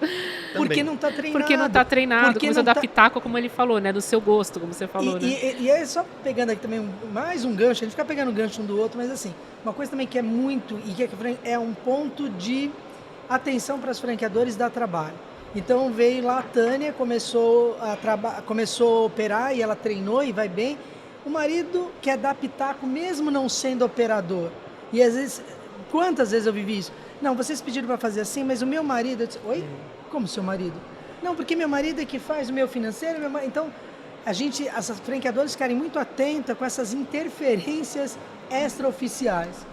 Porque não está treinado. Porque não está treinado, Porque começou a não dar pitaco, como ele falou, né? Do seu gosto, como você falou, né? E é só pegando aqui também mais um gancho, a gente fica pegando gancho um do outro, mas assim, uma coisa também que é muito, e que é um ponto de atenção para os franqueadores dar trabalho. Então veio lá a Tânia, começou a operar e ela treinou e vai bem. O marido quer dar pitaco mesmo não sendo operador. E às vezes, quantas vezes eu vivi isso? Não, vocês pediram para fazer assim, mas o meu marido... Eu disse, oi? Como seu marido? Não, porque meu marido é que faz o meu financeiro. Então, as franqueadoras ficarem muito atentas com essas interferências extraoficiais,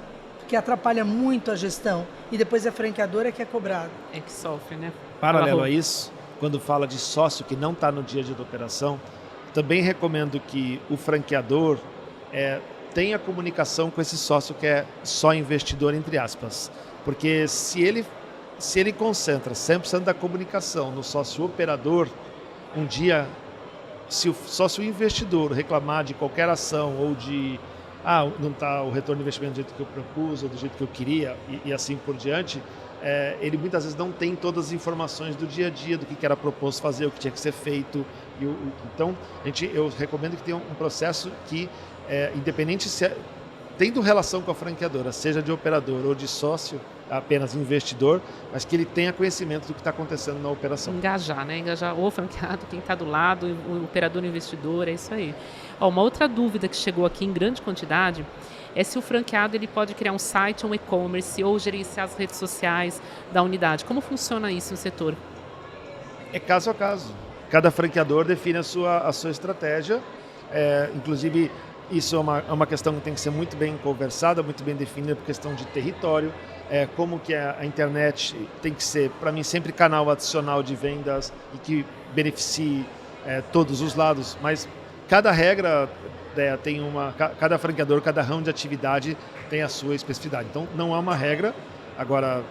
que atrapalha muito a gestão. E depois a franqueadora que é cobrada. É que sofre, né? Paralelo a isso, quando fala de sócio que não está no dia a dia da operação, também recomendo que o franqueador tenha comunicação com esse sócio que é só investidor, entre aspas. Porque se ele concentra 100% da comunicação no sócio operador, um dia, se o sócio investidor reclamar de qualquer ação ou de não está o retorno de investimento do jeito que eu propus ou do jeito que eu queria e assim por diante, ele muitas vezes não tem todas as informações do dia a dia, do que era proposto fazer, o que tinha que ser feito. Então, eu recomendo que tenha um processo que, independente se tendo relação com a franqueadora, seja de operador ou de sócio, apenas investidor, mas que ele tenha conhecimento do que está acontecendo na operação. Engajar, né? Engajar o franqueado, quem está do lado, o operador, o investidor, é isso aí. Uma outra dúvida que chegou aqui em grande quantidade é se o franqueado ele pode criar um site, um e-commerce ou gerenciar as redes sociais da unidade. Como funciona isso no setor? É caso a caso. Cada franqueador define a sua estratégia. Inclusive, isso é uma questão que tem que ser muito bem conversada, muito bem definida por questão de território. Como que a internet tem que ser, para mim, sempre canal adicional de vendas e que beneficie todos os lados. Mas cada regra cada franqueador, cada ramo de atividade tem a sua especificidade. Então, não há uma regra, agora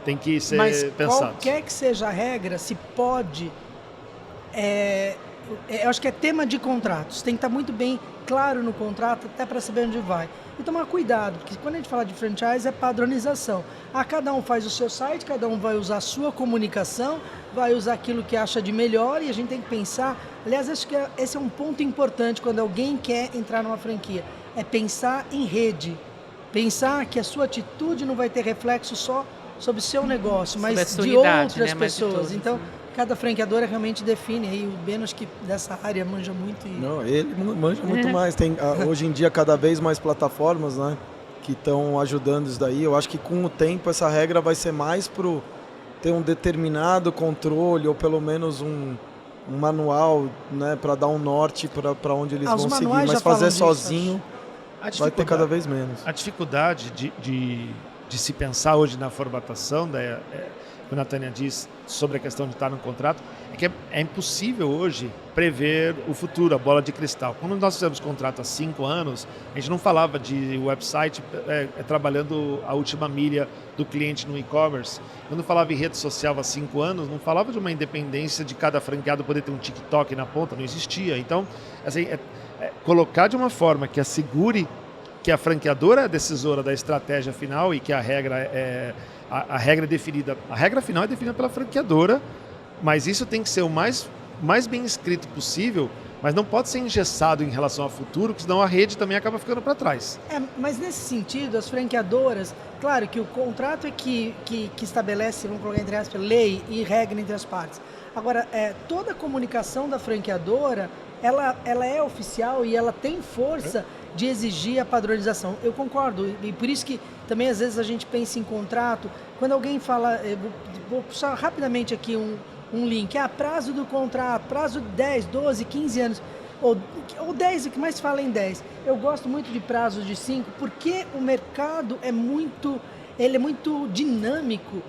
tem que ser pensado. Mas qualquer que seja a regra, se pode... eu acho que é tema de contratos. Tem que estar muito bem claro no contrato, até para saber onde vai. E tomar cuidado, porque quando a gente fala de franchise é padronização. Cada um faz o seu site, cada um vai usar a sua comunicação, vai usar aquilo que acha de melhor e a gente tem que pensar... Aliás, acho que esse é um ponto importante quando alguém quer entrar numa franquia. É pensar em rede. Pensar que a sua atitude não vai ter reflexo só sobre o seu negócio, mas de outras pessoas. Então, cada franqueadora realmente define. Aí o Beno, acho que dessa área manja muito. Não, ele manja muito mais. Tem, hoje em dia, cada vez mais plataformas, né, que estão ajudando isso daí. Eu acho que com o tempo essa regra vai ser mais para ter um determinado controle ou pelo menos um manual, né, para dar um norte para onde eles vão seguir. Mas fazer sozinho vai ter cada vez menos. A dificuldade de se pensar hoje na formatação quando a Tânia diz sobre a questão de estar no contrato, é que é impossível hoje prever o futuro, a bola de cristal. Quando nós fizemos contrato há 5 anos, a gente não falava de website trabalhando a última milha do cliente no e-commerce. Quando falava em rede social há 5 anos, não falava de uma independência de cada franqueado poder ter um TikTok na ponta, não existia. Então, assim, colocar de uma forma que assegure que a franqueadora é a decisora da estratégia final e que a regra a regra é definida, a regra final é definida pela franqueadora, mas isso tem que ser o mais bem escrito possível, mas não pode ser engessado em relação ao futuro, porque senão a rede também acaba ficando para trás. Mas nesse sentido, as franqueadoras, claro que o contrato é que estabelece, vamos colocar entre aspas, lei e regra entre as partes. Agora, toda a comunicação da franqueadora, ela é oficial e ela tem força de exigir a padronização. Eu concordo, e por isso que também às vezes a gente pensa em contrato, quando alguém fala, vou puxar rapidamente aqui um link, prazo do contrato, prazo de 10, 12, 15 anos, ou 10, o que mais se fala em 10. Eu gosto muito de prazos de 5, porque o mercado é muito dinâmico,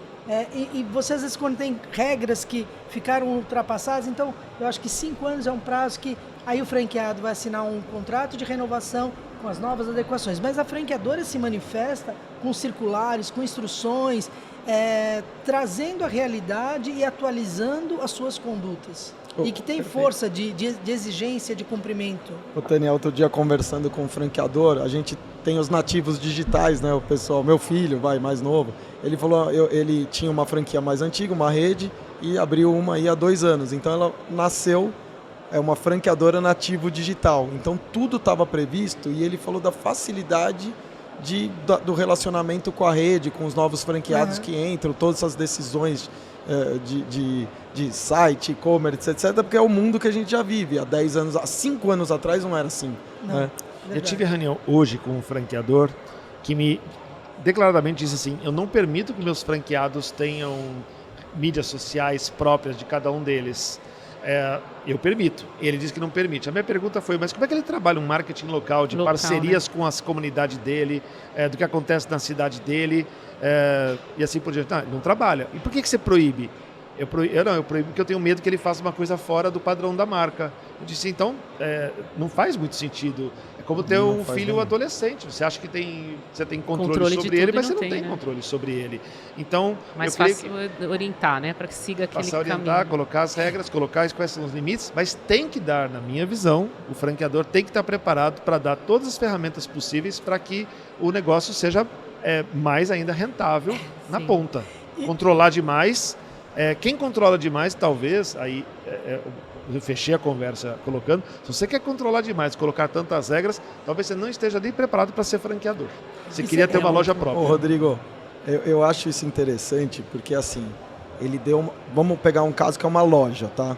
e você às vezes quando tem regras que ficaram ultrapassadas, então eu acho que 5 anos é um prazo que aí o franqueado vai assinar um contrato de renovação com as novas adequações. Mas a franqueadora se manifesta com circulares, com instruções, trazendo a realidade e atualizando as suas condutas. E que tem força de exigência, de cumprimento. O Daniel, outro dia conversando com um franqueador, a gente tem os nativos digitais, né? O pessoal, meu filho, mais novo, ele falou, ele tinha uma franquia mais antiga, uma rede, e abriu uma aí há 2 anos. Então ela nasceu, é uma franqueadora nativo digital. Então tudo estava previsto e ele falou da facilidade do relacionamento com a rede, com os novos franqueados que entram, todas essas decisões de site, e-commerce, etc. Porque é o mundo que a gente já vive. Há 5 anos atrás não era assim. Não, né? Eu tive reunião hoje com um franqueador que me declaradamente disse assim, eu não permito que meus franqueados tenham mídias sociais próprias de cada um deles. Eu permito. Ele disse que não permite. A minha pergunta foi, mas como é que ele trabalha um marketing local, de parcerias, né, com as comunidades dele, do que acontece na cidade dele, e assim por diante? Não trabalha. E por que você proíbe? Eu proíbo porque eu tenho medo que ele faça uma coisa fora do padrão da marca. Eu disse, então, não faz muito sentido. É como ter um filho adolescente. Você acha que você tem controle sobre ele, mas você não tem, né, controle sobre ele. Então, mais fácil orientar, né, para que siga aquele caminho. Orientar, colocar as regras, colocar quais são os limites, mas tem que dar, na minha visão, o franqueador tem que estar preparado para dar todas as ferramentas possíveis para que o negócio seja mais ainda rentável na ponta. Controlar demais... quem controla demais, talvez, aí eu fechei a conversa colocando, se você quer controlar demais, colocar tantas regras, talvez você não esteja nem preparado para ser franqueador. Você queria ter uma loja própria. Ô, Rodrigo, eu acho isso interessante, porque assim, ele deu... Vamos pegar um caso que é uma loja, tá?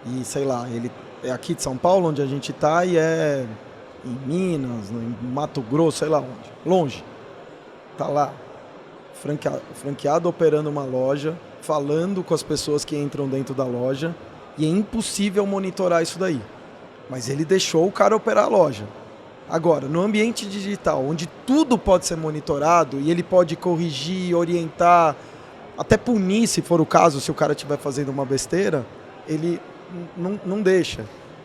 E sei lá, ele é aqui de São Paulo, onde a gente está, e é em Minas, em Mato Grosso, sei lá onde. Longe. Tá lá. Franqueado operando uma loja, falando com as pessoas que entram dentro da loja, e é impossível monitorar isso daí. Mas ele deixou o cara operar a loja. Agora, no ambiente digital, onde tudo pode ser monitorado, e ele pode corrigir, orientar, até punir, se for o caso, se o cara estiver fazendo uma besteira, ele não deixa.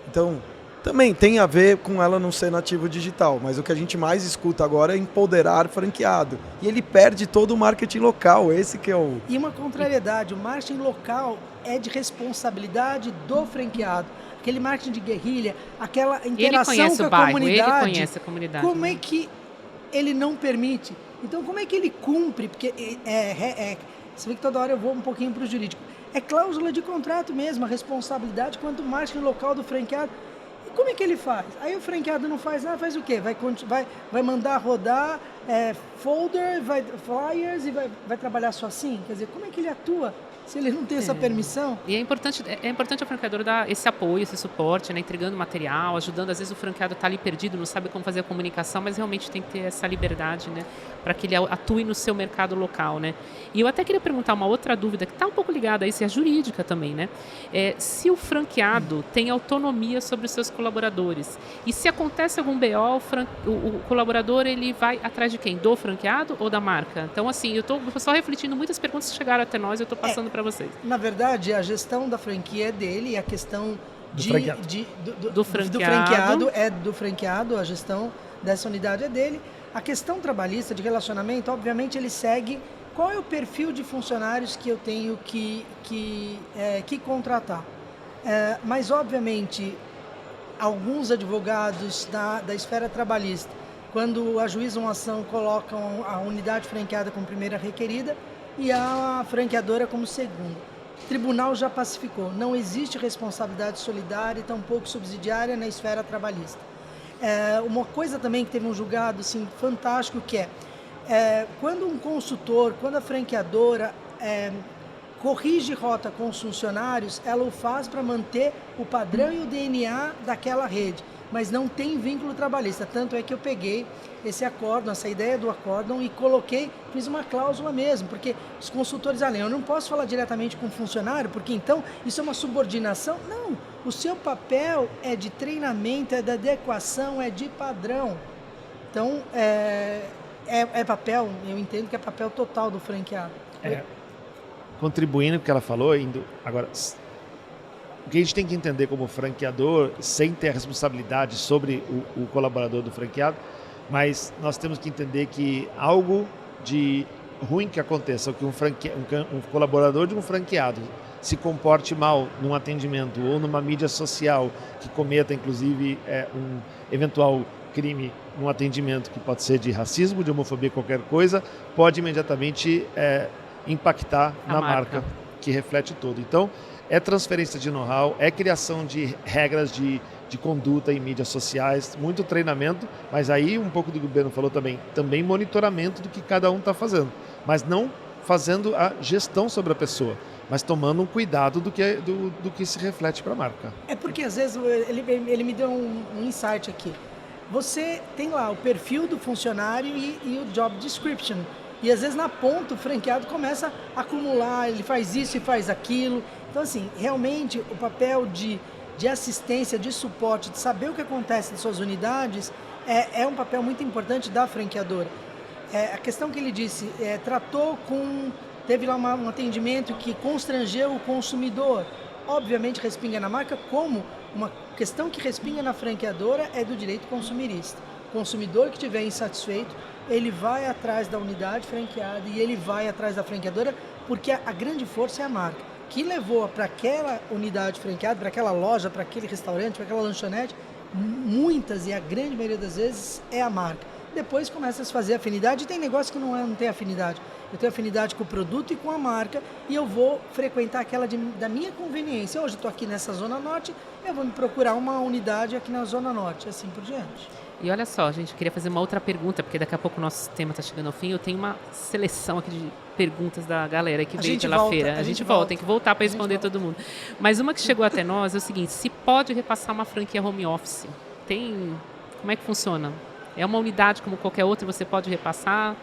Então, também tem a ver com ela não ser nativo digital, mas o que a gente mais escuta agora é empoderar franqueado. E ele perde todo o marketing local, esse que é o... E uma contrariedade, o marketing local é de responsabilidade do franqueado. Aquele marketing de guerrilha, aquela interação com a comunidade. Ele conhece a comunidade. Como é que ele não permite? Então, como é que ele cumpre? Porque você vê que toda hora eu vou um pouquinho para o jurídico. É cláusula de contrato mesmo, a responsabilidade quanto o marketing local do franqueado. Como é que ele faz? Aí o franqueado não faz nada, faz o quê? Vai mandar rodar folder, flyers e vai trabalhar só assim? Quer dizer, como é que ele atua se ele não tem essa permissão? E é importante o franqueador dar esse apoio, esse suporte, né, entregando material, ajudando. Às vezes o franqueado está ali perdido, não sabe como fazer a comunicação, mas realmente tem que ter essa liberdade, né, para que ele atue no seu mercado local, né? E eu até queria perguntar uma outra dúvida que está um pouco ligada a isso, é a jurídica também, né? Se o franqueado tem autonomia sobre os seus colaboradores e se acontece algum BO, o colaborador ele vai atrás de quem? Do franqueado ou da marca? Então, assim, eu estou só refletindo muitas perguntas que chegaram até nós e eu estou passando para vocês. Na verdade, a gestão da franquia é dele e a questão do franqueado é do franqueado, a gestão dessa unidade é dele. A questão trabalhista de relacionamento, obviamente, ele segue qual é o perfil de funcionários que eu tenho que contratar. Mas, obviamente, alguns advogados da esfera trabalhista, quando ajuizam a ação, colocam a unidade franqueada como primeira requerida e a franqueadora como segunda. O tribunal já pacificou, não existe responsabilidade solidária e tampouco subsidiária na esfera trabalhista. Uma coisa também que teve um julgado assim, fantástico, que quando um consultor, quando a franqueadora corrige rota com os funcionários, ela o faz para manter o padrão e o DNA daquela rede, mas não tem vínculo trabalhista. Tanto é que eu peguei esse acórdão, essa ideia do acórdão e fiz uma cláusula mesmo, porque os consultores eu não posso falar diretamente com o funcionário, porque então isso é uma subordinação. Não, o seu papel é de treinamento, é de adequação, é de padrão. Então, papel, eu entendo que é papel total do franqueado. Contribuindo com o que ela falou, agora, o que a gente tem que entender como franqueador, sem ter a responsabilidade sobre o colaborador do franqueado, Mas nós temos que entender que algo de ruim que aconteça, que um colaborador de um franqueado se comporte mal num atendimento ou numa mídia social, que cometa inclusive um eventual crime num atendimento que pode ser de racismo, de homofobia, qualquer coisa, pode imediatamente impactar na marca, que reflete tudo. Então, é transferência de know-how, é criação de regras de conduta em mídias sociais, muito treinamento, mas aí um pouco do que o Beno falou também monitoramento do que cada um está fazendo, mas não fazendo a gestão sobre a pessoa, mas tomando um cuidado do que se reflete para a marca. É porque às vezes ele me deu um insight aqui. Você tem lá o perfil do funcionário e o job description. E às vezes na ponta o franqueado começa a acumular, ele faz isso e faz aquilo. Então assim, realmente o papel de assistência, de suporte, de saber o que acontece nas suas unidades é um papel muito importante da franqueadora. A questão que ele disse, teve lá um atendimento que constrangeu o consumidor. Obviamente respinga na marca, como uma questão que respinga na franqueadora é do direito consumirista. O consumidor que estiver insatisfeito, ele vai atrás da unidade franqueada e ele vai atrás da franqueadora, porque a grande força é a marca, que levou para aquela unidade franqueada, para aquela loja, para aquele restaurante, para aquela lanchonete, muitas e a grande maioria das vezes é a marca. Depois começa a se fazer afinidade, e tem negócio que não tem afinidade. Eu tenho afinidade com o produto e com a marca, e eu vou frequentar aquela da minha conveniência. Hoje eu estou aqui nessa Zona Norte, eu vou me procurar uma unidade aqui na Zona Norte, assim por diante. E olha só, gente, eu queria fazer uma outra pergunta, porque daqui a pouco o nosso tema está chegando ao fim. Eu tenho uma seleção aqui de perguntas da galera que veio pela feira. A gente volta, tem que voltar para responder todo mundo. Mas uma que chegou até nós é o seguinte: se pode repassar uma franquia home office? Como é que funciona? É uma unidade como qualquer outra, você pode repassar?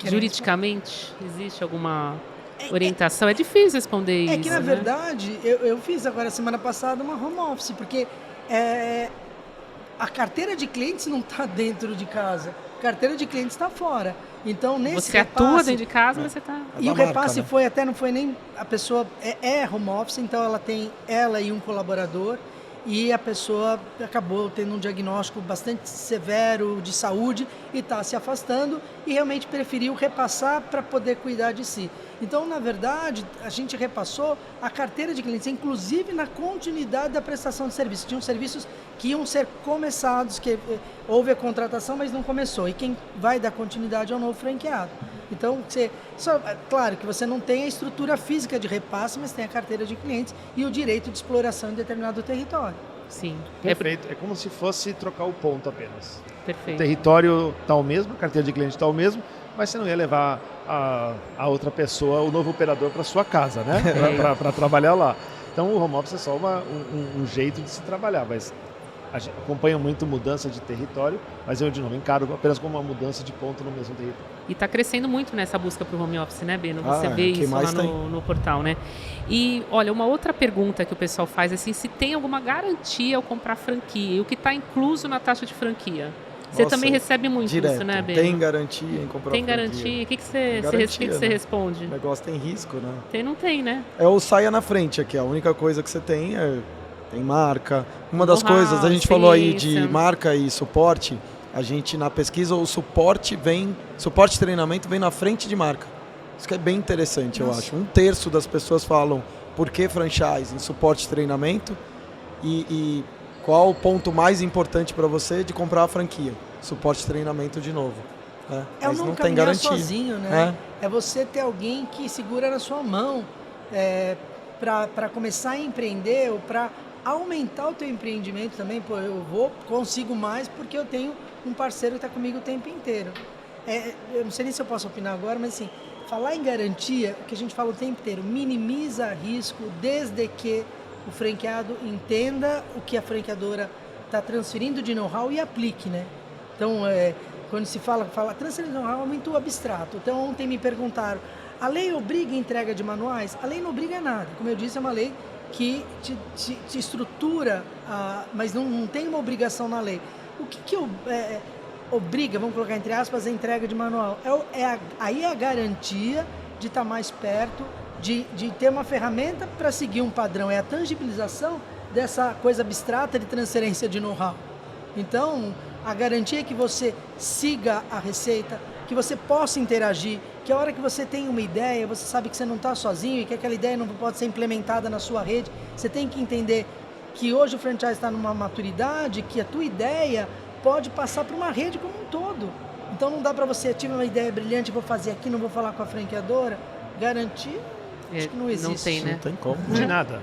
Juridicamente, existe alguma orientação? É difícil responder isso. É que, na verdade, eu fiz agora, semana passada, uma home office, porque a carteira de clientes não está dentro de casa, a carteira de clientes está fora. Então, nesse você repasse, atua dentro de casa, mas você está... E o repasse não foi nem... A pessoa home office, então ela e um colaborador, e a pessoa acabou tendo um diagnóstico bastante severo de saúde e está se afastando e realmente preferiu repassar para poder cuidar de si. Então, na verdade, a gente repassou a carteira de clientes, inclusive na continuidade da prestação de serviços. Tinham serviços que iam ser começados, que houve a contratação, mas não começou. E quem vai dar continuidade é o novo franqueado. Então, claro que você não tem a estrutura física de repasse, mas tem a carteira de clientes e o direito de exploração em determinado território. Sim. Perfeito. É como se fosse trocar o ponto apenas. Perfeito. O território está o mesmo, a carteira de cliente está o mesmo, mas você não ia levar a outra pessoa, o novo operador, para sua casa, né? Para trabalhar lá. Então, o home office é só um jeito de se trabalhar, mas a gente acompanha muito mudança de território, mas eu, de novo, encaro apenas como uma mudança de ponto no mesmo território. E está crescendo muito nessa busca para o home office, né, Beno? Você vê isso lá no portal, né? E, olha, uma outra pergunta que o pessoal faz é assim, se tem alguma garantia ao comprar franquia e o que está incluso na taxa de franquia. Você também recebe muito direto. Isso, né, Beno? Tem garantia em comprar franquia. Tem garantia? O que você responde? O negócio tem risco, né? Não tem, né? É o saia na frente aqui. A única coisa que você tem tem marca. Uma das coisas, a gente falou aí de marca e suporte. A gente, na pesquisa, o suporte e treinamento vem na frente de marca. Isso que é bem interessante, eu acho. 1/3 das pessoas falam por que franchise, suporte e treinamento e qual o ponto mais importante para você de comprar a franquia. Suporte e treinamento de novo. Mas não tem garantia sozinho, né? É você ter alguém que segura na sua mão para começar a empreender ou para aumentar o teu empreendimento também. Pô, consigo mais porque eu tenho um parceiro que está comigo o tempo inteiro. Eu não sei nem se eu posso opinar agora, mas assim, falar em garantia, o que a gente fala o tempo inteiro, minimiza risco desde que o franqueado entenda o que a franqueadora está transferindo de know-how e aplique, né? Então, quando se fala transferir de know-how é muito abstrato. Então, ontem me perguntaram, a lei obriga a entrega de manuais? A lei não obriga nada. Como eu disse, é uma lei que te estrutura, mas não tem uma obrigação na lei. O que obriga, vamos colocar entre aspas, a entrega de manual? Aí é a garantia de estar mais perto, de ter uma ferramenta para seguir um padrão. É a tangibilização dessa coisa abstrata de transferência de know-how. Então, A garantia é que você siga a receita, que você possa interagir, que a hora que você tem uma ideia, você sabe que você não está sozinho e que aquela ideia não pode ser implementada na sua rede. Você tem que entender que hoje o franchise está numa maturidade, que a tua ideia pode passar para uma rede como um todo. Então não dá para você, tive uma ideia brilhante, vou fazer aqui, não vou falar com a franqueadora. Garantir, acho que não existe. Não tem, né? Não tem como. De nada.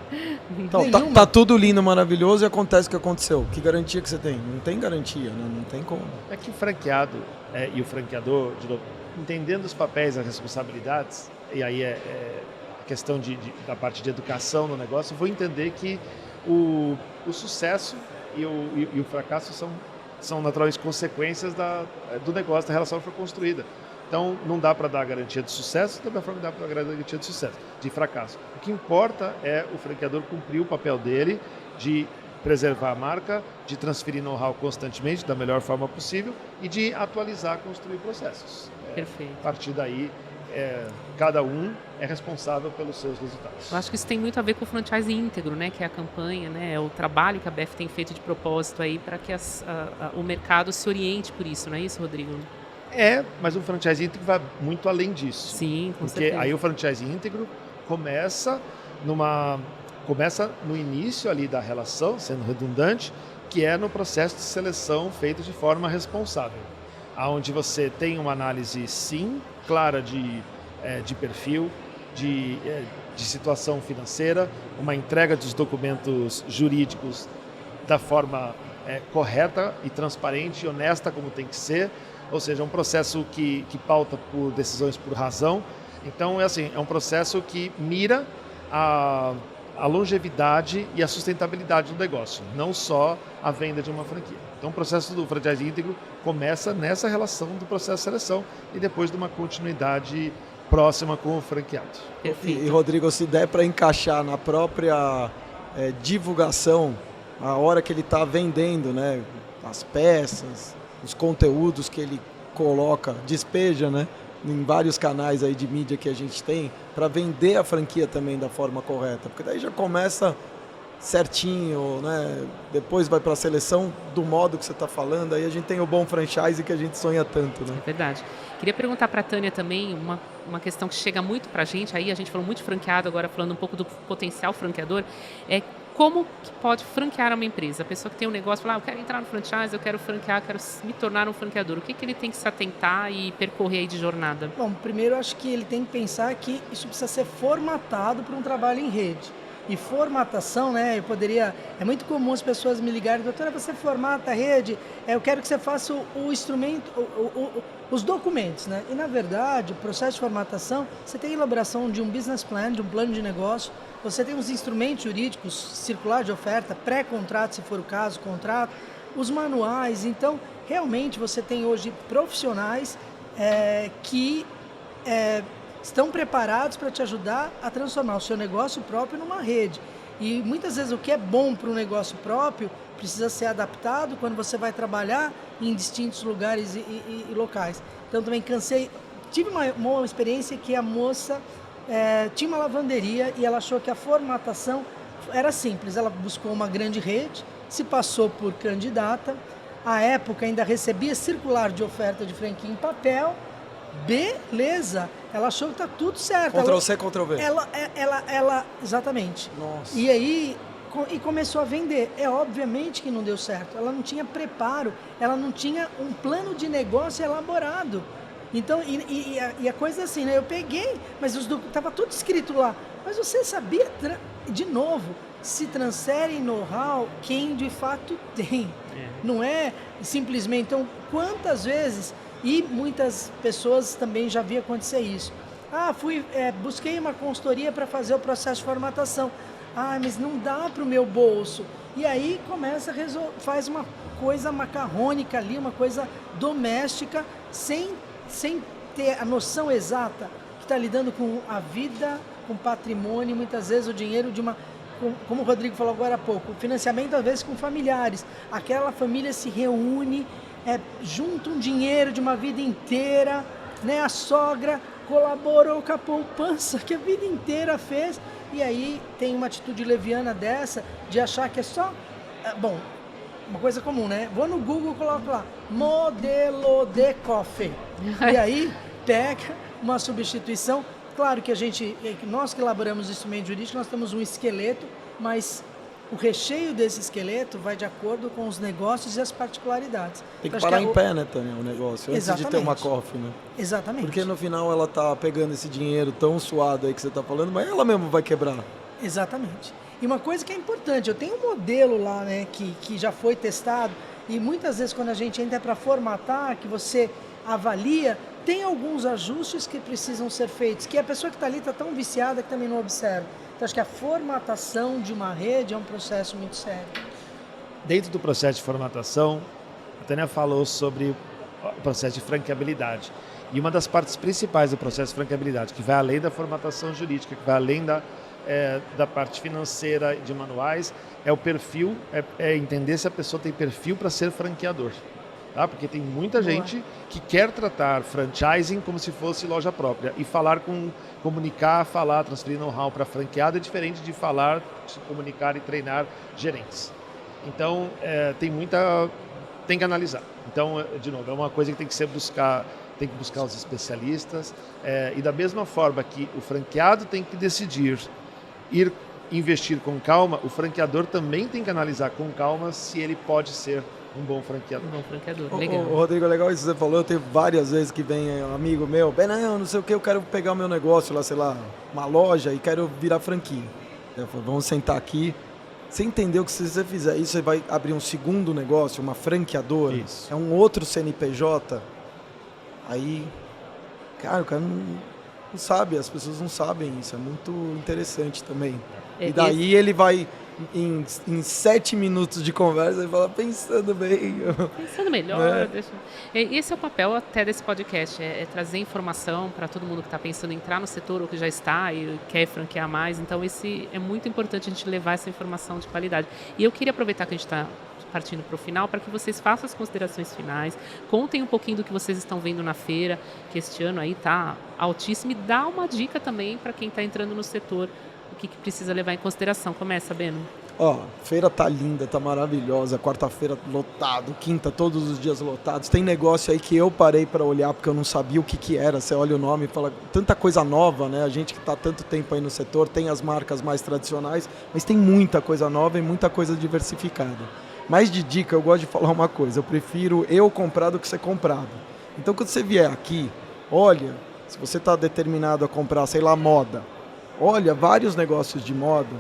Então, tá tudo lindo, maravilhoso e acontece o que aconteceu. Que garantia que você tem? Não tem garantia, né? Não tem como. É que o franqueado e o franqueador, de novo, entendendo os papéis e as responsabilidades, e aí é a questão da parte de educação no negócio, eu vou entender que o sucesso e o fracasso são naturalmente consequências do negócio, da relação que foi construída. Então, não dá para dar a garantia de sucesso, da mesma forma que dá para dar a garantia de sucesso, de fracasso. O que importa é o franqueador cumprir o papel dele de preservar a marca, de transferir know-how constantemente da melhor forma possível e de atualizar, construir processos. Perfeito. A partir daí, cada um é responsável pelos seus resultados. Eu acho que isso tem muito a ver com o franchise íntegro, né? Que é a campanha, né? É o trabalho que a BF tem feito de propósito aí para que o mercado se oriente por isso, não é isso, Rodrigo? Mas o franchise íntegro vai muito além disso. Sim, com Porque certeza. aí o franchise íntegro começa no início ali da relação, sendo redundante, que é no processo de seleção feito de forma responsável, onde você tem uma análise, sim, clara de perfil, de situação financeira, uma entrega dos documentos jurídicos da forma correta e transparente e honesta como tem que ser, ou seja, um processo que pauta por decisões por razão. Então, é um processo que mira a longevidade e a sustentabilidade do negócio, não só a venda de uma franquia. Então, o processo do franchise íntegro começa nessa relação do processo de seleção e depois de uma continuidade próxima com o franqueado. E Rodrigo, se der para encaixar na própria divulgação, a hora que ele está vendendo, né, as peças, os conteúdos que ele coloca, despeja, né, em vários canais aí de mídia que a gente tem, para vender a franquia também da forma correta, porque daí já começa certinho, né? Depois vai para a seleção do modo que você está falando, aí a gente tem o bom franchise que a gente sonha tanto, né? É verdade. Queria perguntar para a Tânia também uma questão que chega muito para a gente falou muito de franqueado, agora falando um pouco do potencial franqueador, como que pode franquear uma empresa? A pessoa que tem um negócio, fala, eu quero entrar no franchise, eu quero franquear, quero me tornar um franqueador. O que ele tem que se atentar e percorrer aí de jornada? Bom, primeiro eu acho que ele tem que pensar que isso precisa ser formatado para um trabalho em rede. E formatação, né, é muito comum as pessoas me ligarem, doutora, você formata a rede, eu quero que você faça o instrumento, os documentos, né? E na verdade, o processo de formatação, você tem a elaboração de um business plan, de um plano de negócio, você tem os instrumentos jurídicos, circular de oferta, pré-contrato, se for o caso, contrato, os manuais. Então, realmente você tem hoje profissionais que estão preparados para te ajudar a transformar o seu negócio próprio numa rede. E muitas vezes o que é bom para um negócio próprio precisa ser adaptado quando você vai trabalhar em distintos lugares e locais. Então também tive uma experiência que a moça tinha uma lavanderia e ela achou que a formatação era simples. Ela buscou uma grande rede, se passou por candidata, à época ainda recebia circular de oferta de franquia em papel. Beleza, ela achou que está tudo certo. Ctrl+C, Ctrl+V. Ela exatamente. Nossa. E aí começou a vender. Obviamente que não deu certo. Ela não tinha preparo, ela não tinha um plano de negócio elaborado. Então, a coisa assim, né? Eu peguei, mas estava tudo escrito lá. Mas você sabia, de novo, se transfere know-how quem de fato tem. Não é simplesmente. Então, quantas vezes... E muitas pessoas também já viam acontecer isso. Busquei uma consultoria para fazer o processo de formatação. Mas não dá para o meu bolso. E aí faz uma coisa macarrônica ali, uma coisa doméstica, sem ter a noção exata que está lidando com a vida, com patrimônio, muitas vezes o dinheiro como o Rodrigo falou agora há pouco, o financiamento às vezes com familiares. Aquela família se reúne, junta um dinheiro de uma vida inteira, né? A sogra colaborou com a poupança que a vida inteira fez, e aí tem uma atitude leviana dessa, de achar que é só... uma coisa comum, né? Vou no Google e coloco lá, modelo de coffee. E aí pega uma substituição. Claro que nós que elaboramos instrumento jurídico, nós temos um esqueleto, mas o recheio desse esqueleto vai de acordo com os negócios e as particularidades. Tem que parar em pé, né, Tânia, o negócio, antes de ter uma coffee, né? Exatamente. Porque no final ela tá pegando esse dinheiro tão suado aí que você tá falando, mas ela mesmo vai quebrar. Exatamente. E uma coisa que é importante, eu tenho um modelo lá, né, que já foi testado, e muitas vezes quando a gente entra para formatar, que você avalia, tem alguns ajustes que precisam ser feitos, que a pessoa que está ali está tão viciada que também não observa. Então acho que a formatação de uma rede é um processo muito sério. Dentro do processo de formatação, a Tânia falou sobre o processo de franqueabilidade. E uma das partes principais do processo de franqueabilidade, que vai além da formatação jurídica, que vai além da parte financeira de manuais, é o perfil, é entender se a pessoa tem perfil para ser franqueador. Tá? Porque tem muita gente que quer tratar franchising como se fosse loja própria. E comunicar, transferir know-how para franqueado é diferente de falar, de comunicar e treinar gerentes. Então, tem que analisar. Então, de novo, é uma coisa que tem que buscar os especialistas. E da mesma forma que o franqueado tem que decidir investir com calma, o franqueador também tem que analisar com calma se ele pode ser um bom franqueador. Legal. Rodrigo, legal isso que você falou. Eu tenho várias vezes que vem um amigo meu, não sei o que, eu quero pegar o meu negócio lá, sei lá, uma loja e quero virar franquia. Eu falo, vamos sentar aqui. Você entendeu que se você fizer isso, você vai abrir um segundo negócio, uma franqueadora, isso. É um outro CNPJ. Aí, cara, o cara não sabe, as pessoas não sabem isso, é muito interessante também. E daí ele vai, em 7 minutos de conversa, ele fala, pensando melhor. Né? Esse é o papel até desse podcast, é trazer informação para todo mundo que está pensando em entrar no setor ou que já está e quer franquear mais. Então, é muito importante a gente levar essa informação de qualidade. E eu queria aproveitar que a gente está partindo para o final, para que vocês façam as considerações finais, contem um pouquinho do que vocês estão vendo na feira, que este ano aí está altíssimo, e dá uma dica também para quem está entrando no setor, o que precisa levar em consideração. Começa, Beno. Feira tá linda, tá maravilhosa, quarta-feira lotado, quinta todos os dias lotados. Tem negócio aí que eu parei para olhar porque eu não sabia o que era. Você olha o nome e fala, tanta coisa nova, né? A gente que tá tanto tempo aí no setor, tem as marcas mais tradicionais, mas tem muita coisa nova e muita coisa diversificada. Mas de dica, eu gosto de falar uma coisa, eu prefiro eu comprar do que ser comprado. Então quando você vier aqui, olha, se você está determinado a comprar, sei lá, moda, olha vários negócios de moda,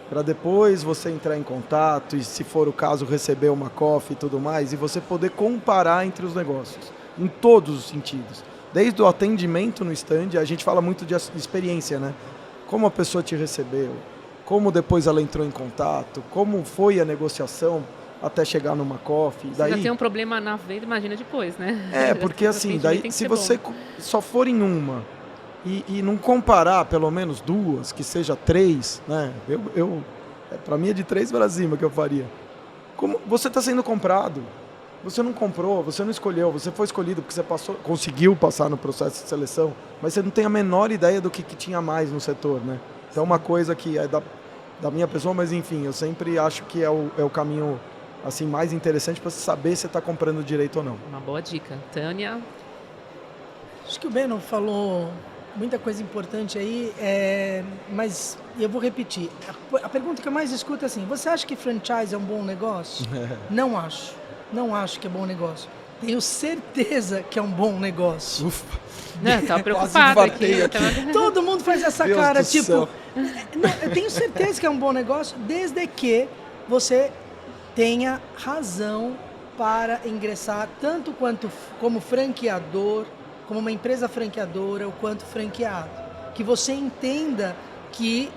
para depois você entrar em contato e, se for o caso, receber uma coffee e tudo mais, e você poder comparar entre os negócios, em todos os sentidos. Desde o atendimento no stand, a gente fala muito de experiência, né? Como a pessoa te recebeu, como depois ela entrou em contato, como foi a negociação até chegar numa coffee. Você já tem um problema na venda, imagina depois, né? Porque assim, daí se você só for em uma e não comparar pelo menos 2, que seja 3, né? Para mim é de 3 para cima que eu faria. Como você está sendo comprado, você não comprou, você não escolheu, você foi escolhido porque você conseguiu passar no processo de seleção, mas você não tem a menor ideia do que tinha mais no setor, né? Então uma coisa que é da minha pessoa, mas enfim, eu sempre acho que é o caminho assim, mais interessante para saber se está comprando direito ou não. Uma boa dica. Tânia? Acho que o Beno falou muita coisa importante aí, mas eu vou repetir. A pergunta que eu mais escuto é assim, você acha que franchise é um bom negócio? Não acho. Não acho que é bom negócio. Tenho certeza que é um bom negócio. Ufa! Não, tava preocupada aqui. Todo mundo faz essa Deus cara, do tipo... céu. Não, eu tenho certeza que é um bom negócio, desde que você tenha razão para ingressar tanto como franqueador, como uma empresa franqueadora, ou quanto franqueado. Que você entenda que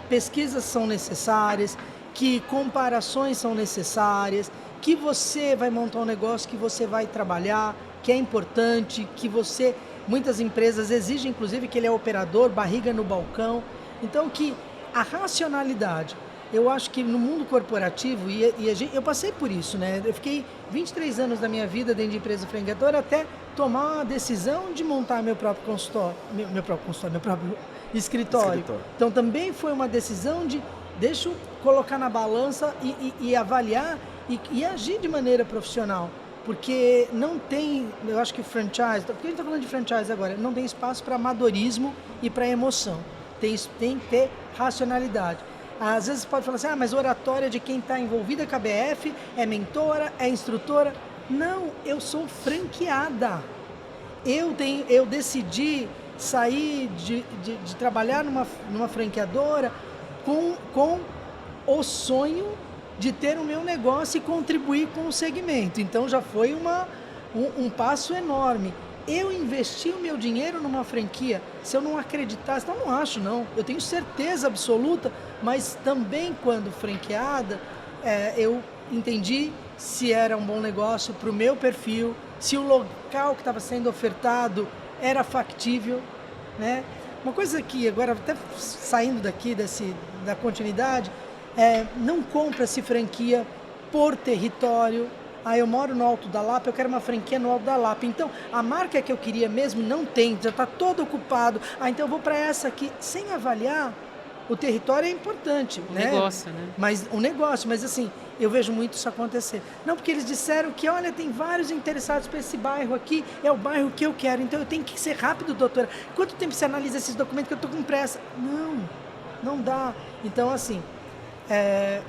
pesquisas são necessárias, que comparações são necessárias, que você vai montar um negócio que você vai trabalhar, que é importante, que você... Muitas empresas exigem, inclusive, que ele é operador, barriga no balcão. Então, que a racionalidade... Eu acho que no mundo corporativo, eu passei por isso, né? Eu fiquei 23 anos da minha vida dentro de empresa franqueadora até tomar a decisão de montar meu próprio consultório, meu próprio escritório. Então também foi uma decisão de deixa eu colocar na balança e avaliar e agir de maneira profissional. Porque não tem, eu acho que franchise, porque a gente está falando de franchise agora, não tem espaço para amadorismo e para emoção. Tem que ter racionalidade. Às vezes você pode falar assim, mas oratória de quem está envolvida com a BF, é mentora, é instrutora. Não, eu sou franqueada. Eu decidi sair de trabalhar numa franqueadora com o sonho de ter o meu negócio e contribuir com o segmento. Então já foi um passo enorme. Eu investi o meu dinheiro numa franquia, se eu não acreditasse, então eu não acho não, eu tenho certeza absoluta, mas também quando franqueada, eu entendi se era um bom negócio para o meu perfil, se o local que estava sendo ofertado era factível, né? Uma coisa que agora, até saindo daqui da continuidade, não compra-se franquia por território. Eu moro no Alto da Lapa, eu quero uma franquia no Alto da Lapa. Então, a marca que eu queria mesmo não tem, já está todo ocupado. Então eu vou para essa aqui, sem avaliar. O território é importante, né? Negócio, né? Mas o negócio, mas assim, eu vejo muito isso acontecer. Não, porque eles disseram que, olha, tem vários interessados para esse bairro aqui, é o bairro que eu quero, então eu tenho que ser rápido, doutora. Quanto tempo você analisa esses documentos que eu estou com pressa? Não dá. Então, assim,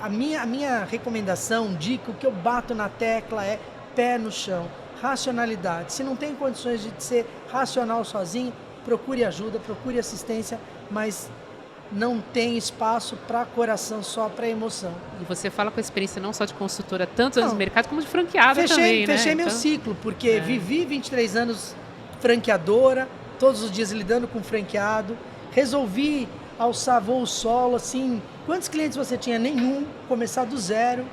a minha recomendação, dica, o que eu bato na tecla é pé no chão, racionalidade. Se não tem condições de ser racional sozinho, procure ajuda, procure assistência, mas não tem espaço para coração, só para emoção. E você fala com a experiência não só de consultora, tanto no mercado como de franqueada também, né? Fechei meu ciclo, porque vivi 23 anos franqueadora, todos os dias lidando com franqueado, resolvi alçar voo solo, assim, quantos clientes você tinha? Nenhum, começar do zero,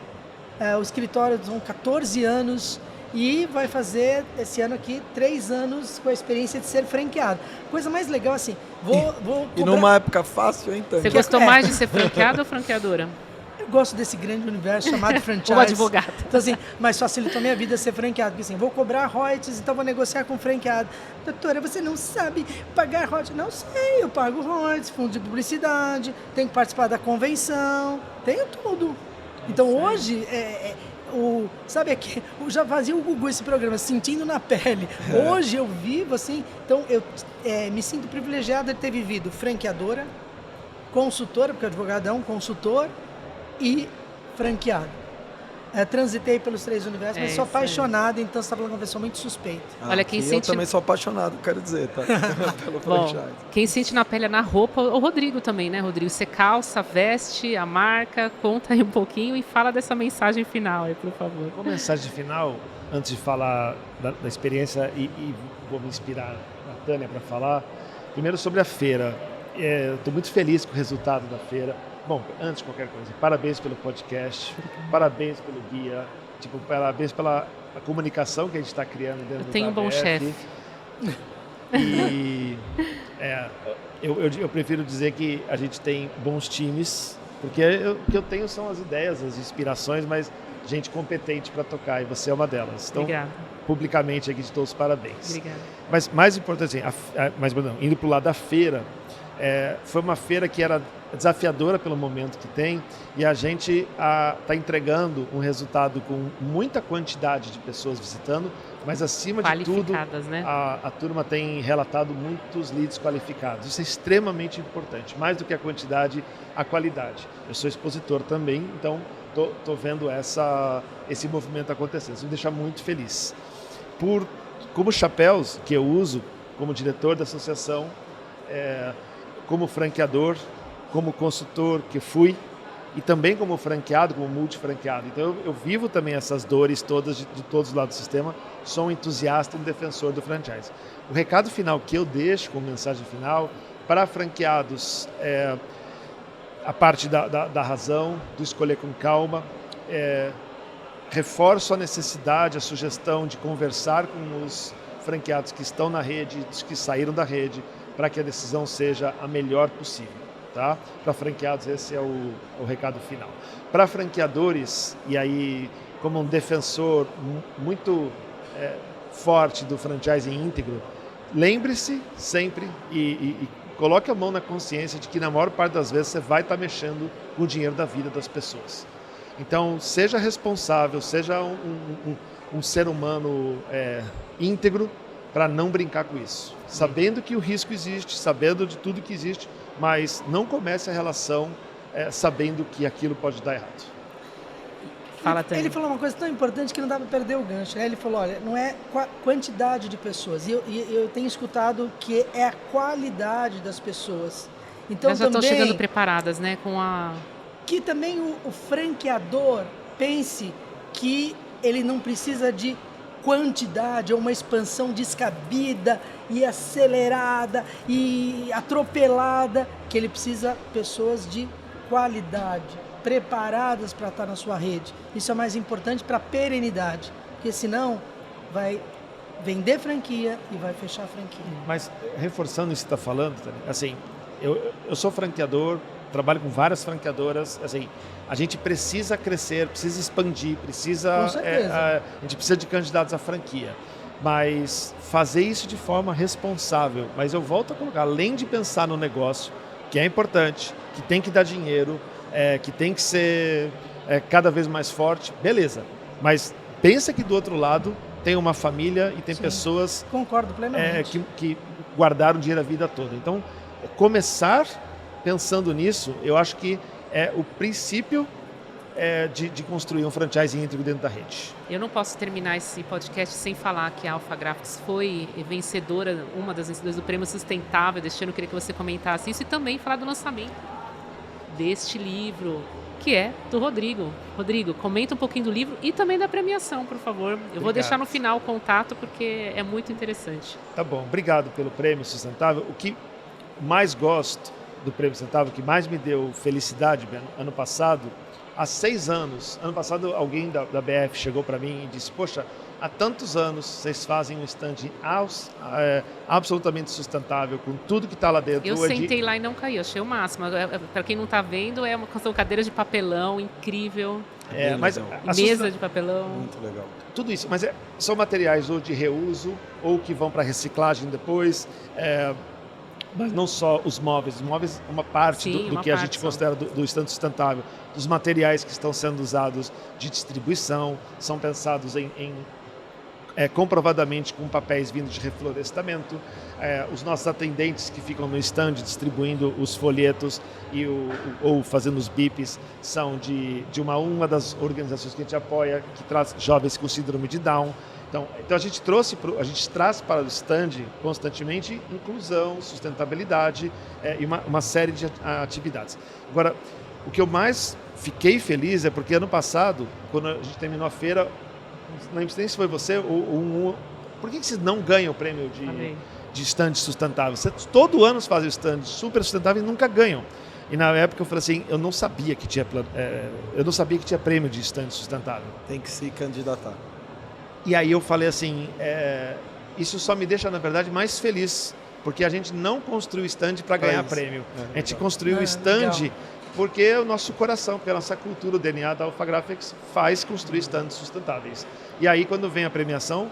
o escritório são 14 anos e vai fazer esse ano aqui 3 anos com a experiência de ser franqueado. Coisa mais legal assim, vou cobrar... E numa época fácil, hein, Tânia? Você gostou mais de ser franqueada ou franqueadora? Eu gosto desse grande universo chamado franchise. Ou advogado. Então, assim, mas facilitou a minha vida ser franqueado. Porque assim, vou cobrar royalties, então vou negociar com o franqueado. Doutora, você não sabe pagar royalties? Não sei, eu pago royalties, fundo de publicidade, tenho que participar da convenção, tenho tudo. Então hoje, sabe aqui, eu já fazia o Gugu esse programa, sentindo na pele. Hoje eu vivo assim, então eu me sinto privilegiada de ter vivido franqueadora, consultora, porque o advogado é um consultor, e franqueado. Transitei pelos 3 universos, mas sou apaixonado, então você está falando com uma pessoa muito suspeita. Olha, quem sente... Eu também sou apaixonado, quero dizer, tá? Pelo franchise. Bom, quem sente na pele é na roupa, o Rodrigo também, né, Rodrigo? Você calça, veste a marca, conta aí um pouquinho e fala dessa mensagem final aí, por favor. Uma mensagem final, antes de falar da experiência e vou me inspirar na Tânia para falar, primeiro sobre a feira. Estou muito feliz com o resultado da feira. Bom, antes de qualquer coisa, parabéns pelo podcast, parabéns pelo guia, parabéns pela comunicação que a gente está criando dentro do ABF. Eu tenho um bom chefe. E eu prefiro dizer que a gente tem bons times, porque o que eu tenho são as ideias, as inspirações, mas gente competente para tocar, e você é uma delas. Então, Obrigada. Publicamente aqui te dou os parabéns. Obrigada. Mas mais importante, indo para o lado da feira, foi uma feira que era desafiadora pelo momento que tem, e a gente está entregando um resultado com muita quantidade de pessoas visitando, mas acima de tudo, né? a turma tem relatado muitos leads qualificados. Isso é extremamente importante, mais do que a quantidade, a qualidade. Eu sou expositor também, então estou vendo esse movimento acontecendo. Isso me deixa muito feliz. Como chapéus que eu uso como diretor da associação, como franqueador, como consultor que fui, e também como franqueado, como multifranqueado. Então eu vivo também essas dores todas de todos os lados do sistema, sou um entusiasta e um defensor do franchise. O recado final que eu deixo como mensagem final para franqueados a parte da razão, do escolher com calma, reforço a necessidade, a sugestão de conversar com os franqueados que estão na rede, os que saíram da rede, para que a decisão seja a melhor possível. Tá? Para franqueados, esse é o recado final. Para franqueadores, e aí como um defensor muito forte do franchising íntegro, lembre-se sempre, e coloque a mão na consciência de que na maior parte das vezes você vai estar mexendo com o dinheiro da vida das pessoas. Então, seja responsável, seja um ser humano íntegro para não brincar com isso. Sabendo que o risco existe, sabendo de tudo que existe, mas não comece a relação sabendo que aquilo pode dar errado. Fala, Tânia. Ele falou uma coisa tão importante que não dá para perder o gancho. Né? Ele falou, olha, não é quantidade de pessoas. E eu tenho escutado que é a qualidade das pessoas. Então, Elas já estão também, chegando preparadas, né? que também o franqueador pense que ele não precisa de quantidade ou uma expansão descabida e acelerada e atropelada, que ele precisa de pessoas de qualidade, preparadas para estar na sua rede. Isso é mais importante para a perenidade, porque senão vai vender franquia e vai fechar a franquia. Mas reforçando isso que você está falando, assim, eu sou franqueador, trabalho com várias franqueadoras, assim, a gente precisa crescer, precisa expandir, Com certeza. a gente precisa de candidatos à franquia, mas fazer isso de forma responsável. Mas eu volto a colocar, além de pensar no negócio, que é importante, que tem que dar dinheiro, que tem que ser cada vez mais forte, beleza. Mas pensa que do outro lado tem uma família e tem Sim, pessoas concordo plenamente. que guardaram dinheiro a vida toda. Então, começar pensando nisso, eu acho que é o princípio de construir um franchising íntegro dentro da rede. Eu não posso terminar esse podcast sem falar que a Alpha Graphics foi vencedora, uma das vencedoras do Prêmio Sustentável deste ano. Eu queria que você comentasse isso e também falar do lançamento deste livro, que é do Rodrigo. Rodrigo, comenta um pouquinho do livro e também da premiação, por favor. Eu vou deixar no final o contato porque é muito interessante. Tá bom, obrigado pelo Prêmio Sustentável. O que mais gosto do Prêmio Sustentável, que mais me deu felicidade, ano passado, há 6 anos, ano passado alguém da BF chegou para mim e disse, poxa, há tantos anos vocês fazem um stand absolutamente sustentável, com tudo que está lá dentro. Eu sentei lá e não caí, achei o máximo. Para quem não está vendo, são cadeiras de papelão, incrível. Mas mesa de papelão. Muito legal. Tudo isso, mas são materiais ou de reuso, ou que vão para reciclagem depois, mas não só os móveis é uma parte do que a gente considera do stand sustentável, dos materiais que estão sendo usados de distribuição, são pensados comprovadamente com papéis vindos de reflorestamento, os nossos atendentes que ficam no stand distribuindo os folhetos ou fazendo os bips são de uma das organizações que a gente apoia, que traz jovens com síndrome de Down. Então a gente traz para o stand constantemente inclusão, sustentabilidade e uma série de atividades. Agora, o que eu mais fiquei feliz é porque ano passado, quando a gente terminou a feira, não sei se foi você, por que vocês não ganham o prêmio de stand sustentável? Vocês todo ano fazem o stand super sustentável e nunca ganham. E na época eu falei assim, eu não sabia que tinha prêmio de stand sustentável. Tem que se candidatar. E aí eu falei assim, isso só me deixa, na verdade, mais feliz, porque a gente não construiu stand para ganhar prêmio. A gente construiu o stand porque é o nosso coração, porque a nossa cultura, o DNA da Alpha Graphics faz construir stands sustentáveis. E aí, quando vem a premiação,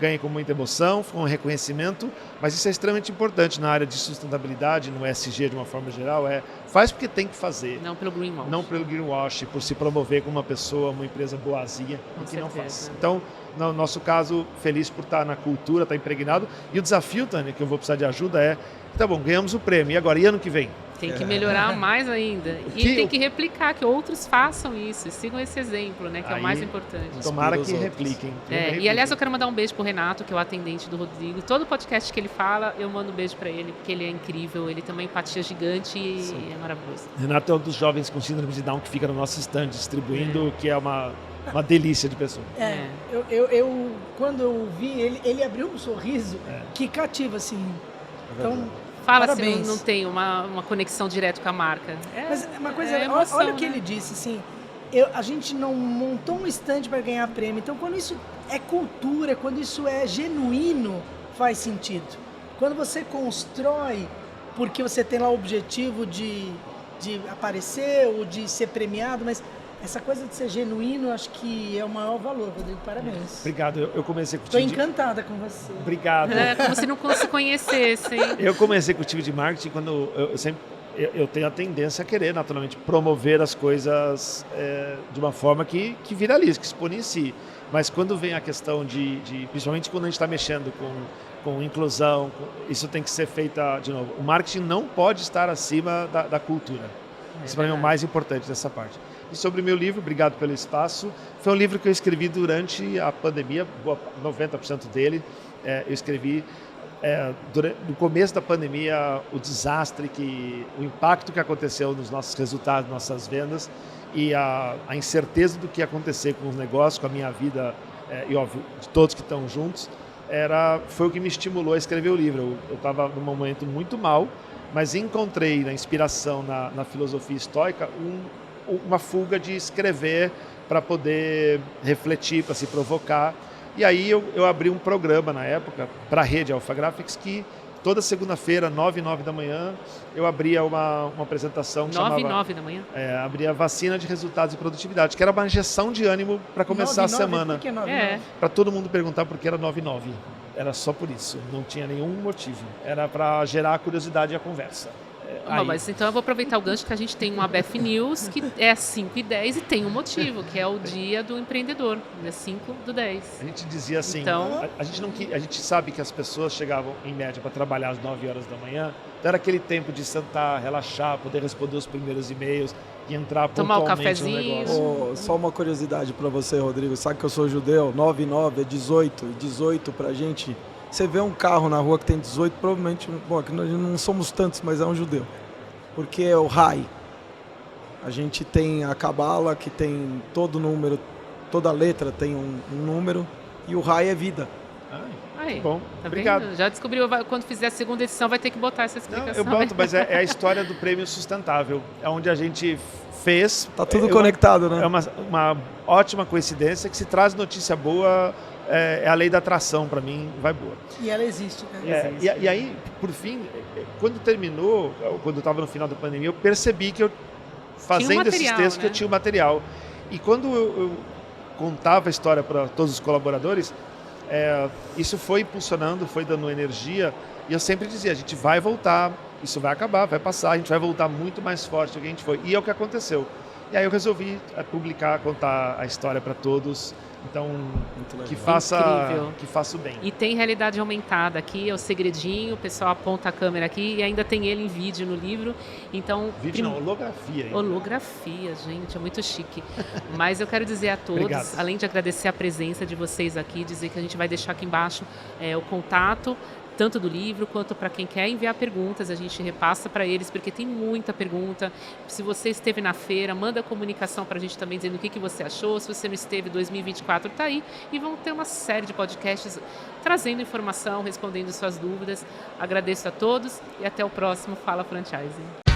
ganha com muita emoção, com um reconhecimento, mas isso é extremamente importante na área de sustentabilidade, no ESG de uma forma geral, faz porque tem que fazer. Não pelo greenwash. Não pelo greenwash, por se promover como uma pessoa, uma empresa boazinha, que não faz. Então, no nosso caso, feliz por estar na cultura, estar impregnado. E o desafio, Tânia, que eu vou precisar de ajuda tá bom, ganhamos o prêmio, e agora? E ano que vem? Tem que melhorar mais ainda. E tem que replicar, que outros façam isso, sigam esse exemplo, né, que é o mais importante. Tomara que repliquem. E aliás, eu quero mandar um beijo pro Renato, que é o atendente do Rodrigo. Todo podcast que ele fala, eu mando um beijo para ele, porque ele é incrível, ele tem uma empatia gigante e é maravilhoso. Renato é um dos jovens com síndrome de Down que fica no nosso stand distribuindo, que é uma delícia de pessoa. Eu quando eu vi ele abriu um sorriso que cativa, assim. Então, fala parabéns. se não tem uma conexão direta com a marca. Mas uma coisa, emoção, olha o que ele disse, assim, a gente não montou um stand para ganhar prêmio, então quando isso é cultura, quando isso é genuíno, faz sentido. Quando você constrói porque você tem lá o objetivo de aparecer ou de ser premiado, mas Essa coisa de ser genuíno, acho que é o maior valor, Rodrigo. Parabéns. Obrigado. Eu comecei com o Estou time encantada com você. Obrigado. Como se não se conhecessem. Eu comecei com o time de marketing quando eu tenho a tendência a querer, naturalmente, promover as coisas de uma forma que viralize, que exponencie. Mas quando vem a questão principalmente quando a gente está mexendo com inclusão, isso tem que ser feita, de novo, o marketing não pode estar acima da cultura. Isso para mim é o mais importante dessa parte. E sobre o meu livro, obrigado pelo espaço, foi um livro que eu escrevi durante a pandemia, 90% dele eu escrevi no começo da pandemia, o desastre, o impacto que aconteceu nos nossos resultados, nossas vendas e a incerteza do que ia acontecer com os negócios, com a minha vida e, óbvio, de todos que estão juntos, foi o que me estimulou a escrever o livro. Eu estava num momento muito mal, mas encontrei na inspiração na filosofia estoica uma fuga de escrever para poder refletir, para se provocar. E aí eu abri um programa na época para a rede Alpha Graphics que toda segunda-feira, 9 e 9 da manhã, eu abria uma apresentação que 9 e 9 da manhã? Abria Vacina de Resultados e Produtividade, que era uma injeção de ânimo para começar 9, a semana. Por que 9, para todo mundo perguntar por que era 9 e 9. Era só por isso, não tinha nenhum motivo. Era para gerar a curiosidade e a conversa. Mas então eu vou aproveitar o gancho que a gente tem um ABF News que é 5 e 10 e tem um motivo, que é o dia do empreendedor, dia 5 do 10. A gente dizia assim, então, a gente sabe que as pessoas chegavam em média para trabalhar às 9 horas da manhã, então era aquele tempo de sentar, relaxar, poder responder os primeiros e-mails e entrar tomar pontualmente o cafezinho. no negócio. Só uma curiosidade para você, Rodrigo, sabe que eu sou judeu, 9 e 9 é 18, e 18 pra gente... Você vê um carro na rua que tem 18, provavelmente, bom, aqui nós não somos tantos, mas é um judeu. Porque é o Rai. A gente tem a Cabala, que tem todo número, toda letra tem um número, e o Rai é vida. Aí, bom, tá obrigado. Vendo? Já descobriu, quando fizer a segunda edição vai ter que botar essa explicação. Não, eu boto, mas é a história do Prêmio Sustentável, é onde a gente fez... Tá tudo conectado, né? É uma ótima coincidência que se traz notícia boa... É a lei da atração, para mim, vai boa. E ela existe, né? E aí, por fim, quando terminou, quando eu estava no final da pandemia, eu percebi que fazendo esses textos, que eu tinha o material. E quando eu contava a história para todos os colaboradores, isso foi impulsionando, foi dando energia, e eu sempre dizia, a gente vai voltar, isso vai acabar, vai passar, a gente vai voltar muito mais forte do que a gente foi. E é o que aconteceu. E aí eu resolvi publicar, contar a história para todos. Então, que faça o bem. E tem realidade aumentada aqui, é o segredinho, o pessoal aponta a câmera aqui e ainda tem ele em vídeo no livro. Então, vídeo não, holografia. Ainda. Holografia, gente, é muito chique. Mas eu quero dizer a todos, Obrigado. Além de agradecer a presença de vocês aqui, dizer que a gente vai deixar aqui embaixo o contato, tanto do livro quanto para quem quer enviar perguntas, a gente repassa para eles, porque tem muita pergunta. Se você esteve na feira, manda comunicação para a gente também, dizendo o que você achou. Se você não esteve, 2024 está aí. E vão ter uma série de podcasts trazendo informação, respondendo suas dúvidas. Agradeço a todos e até o próximo Fala Franchising.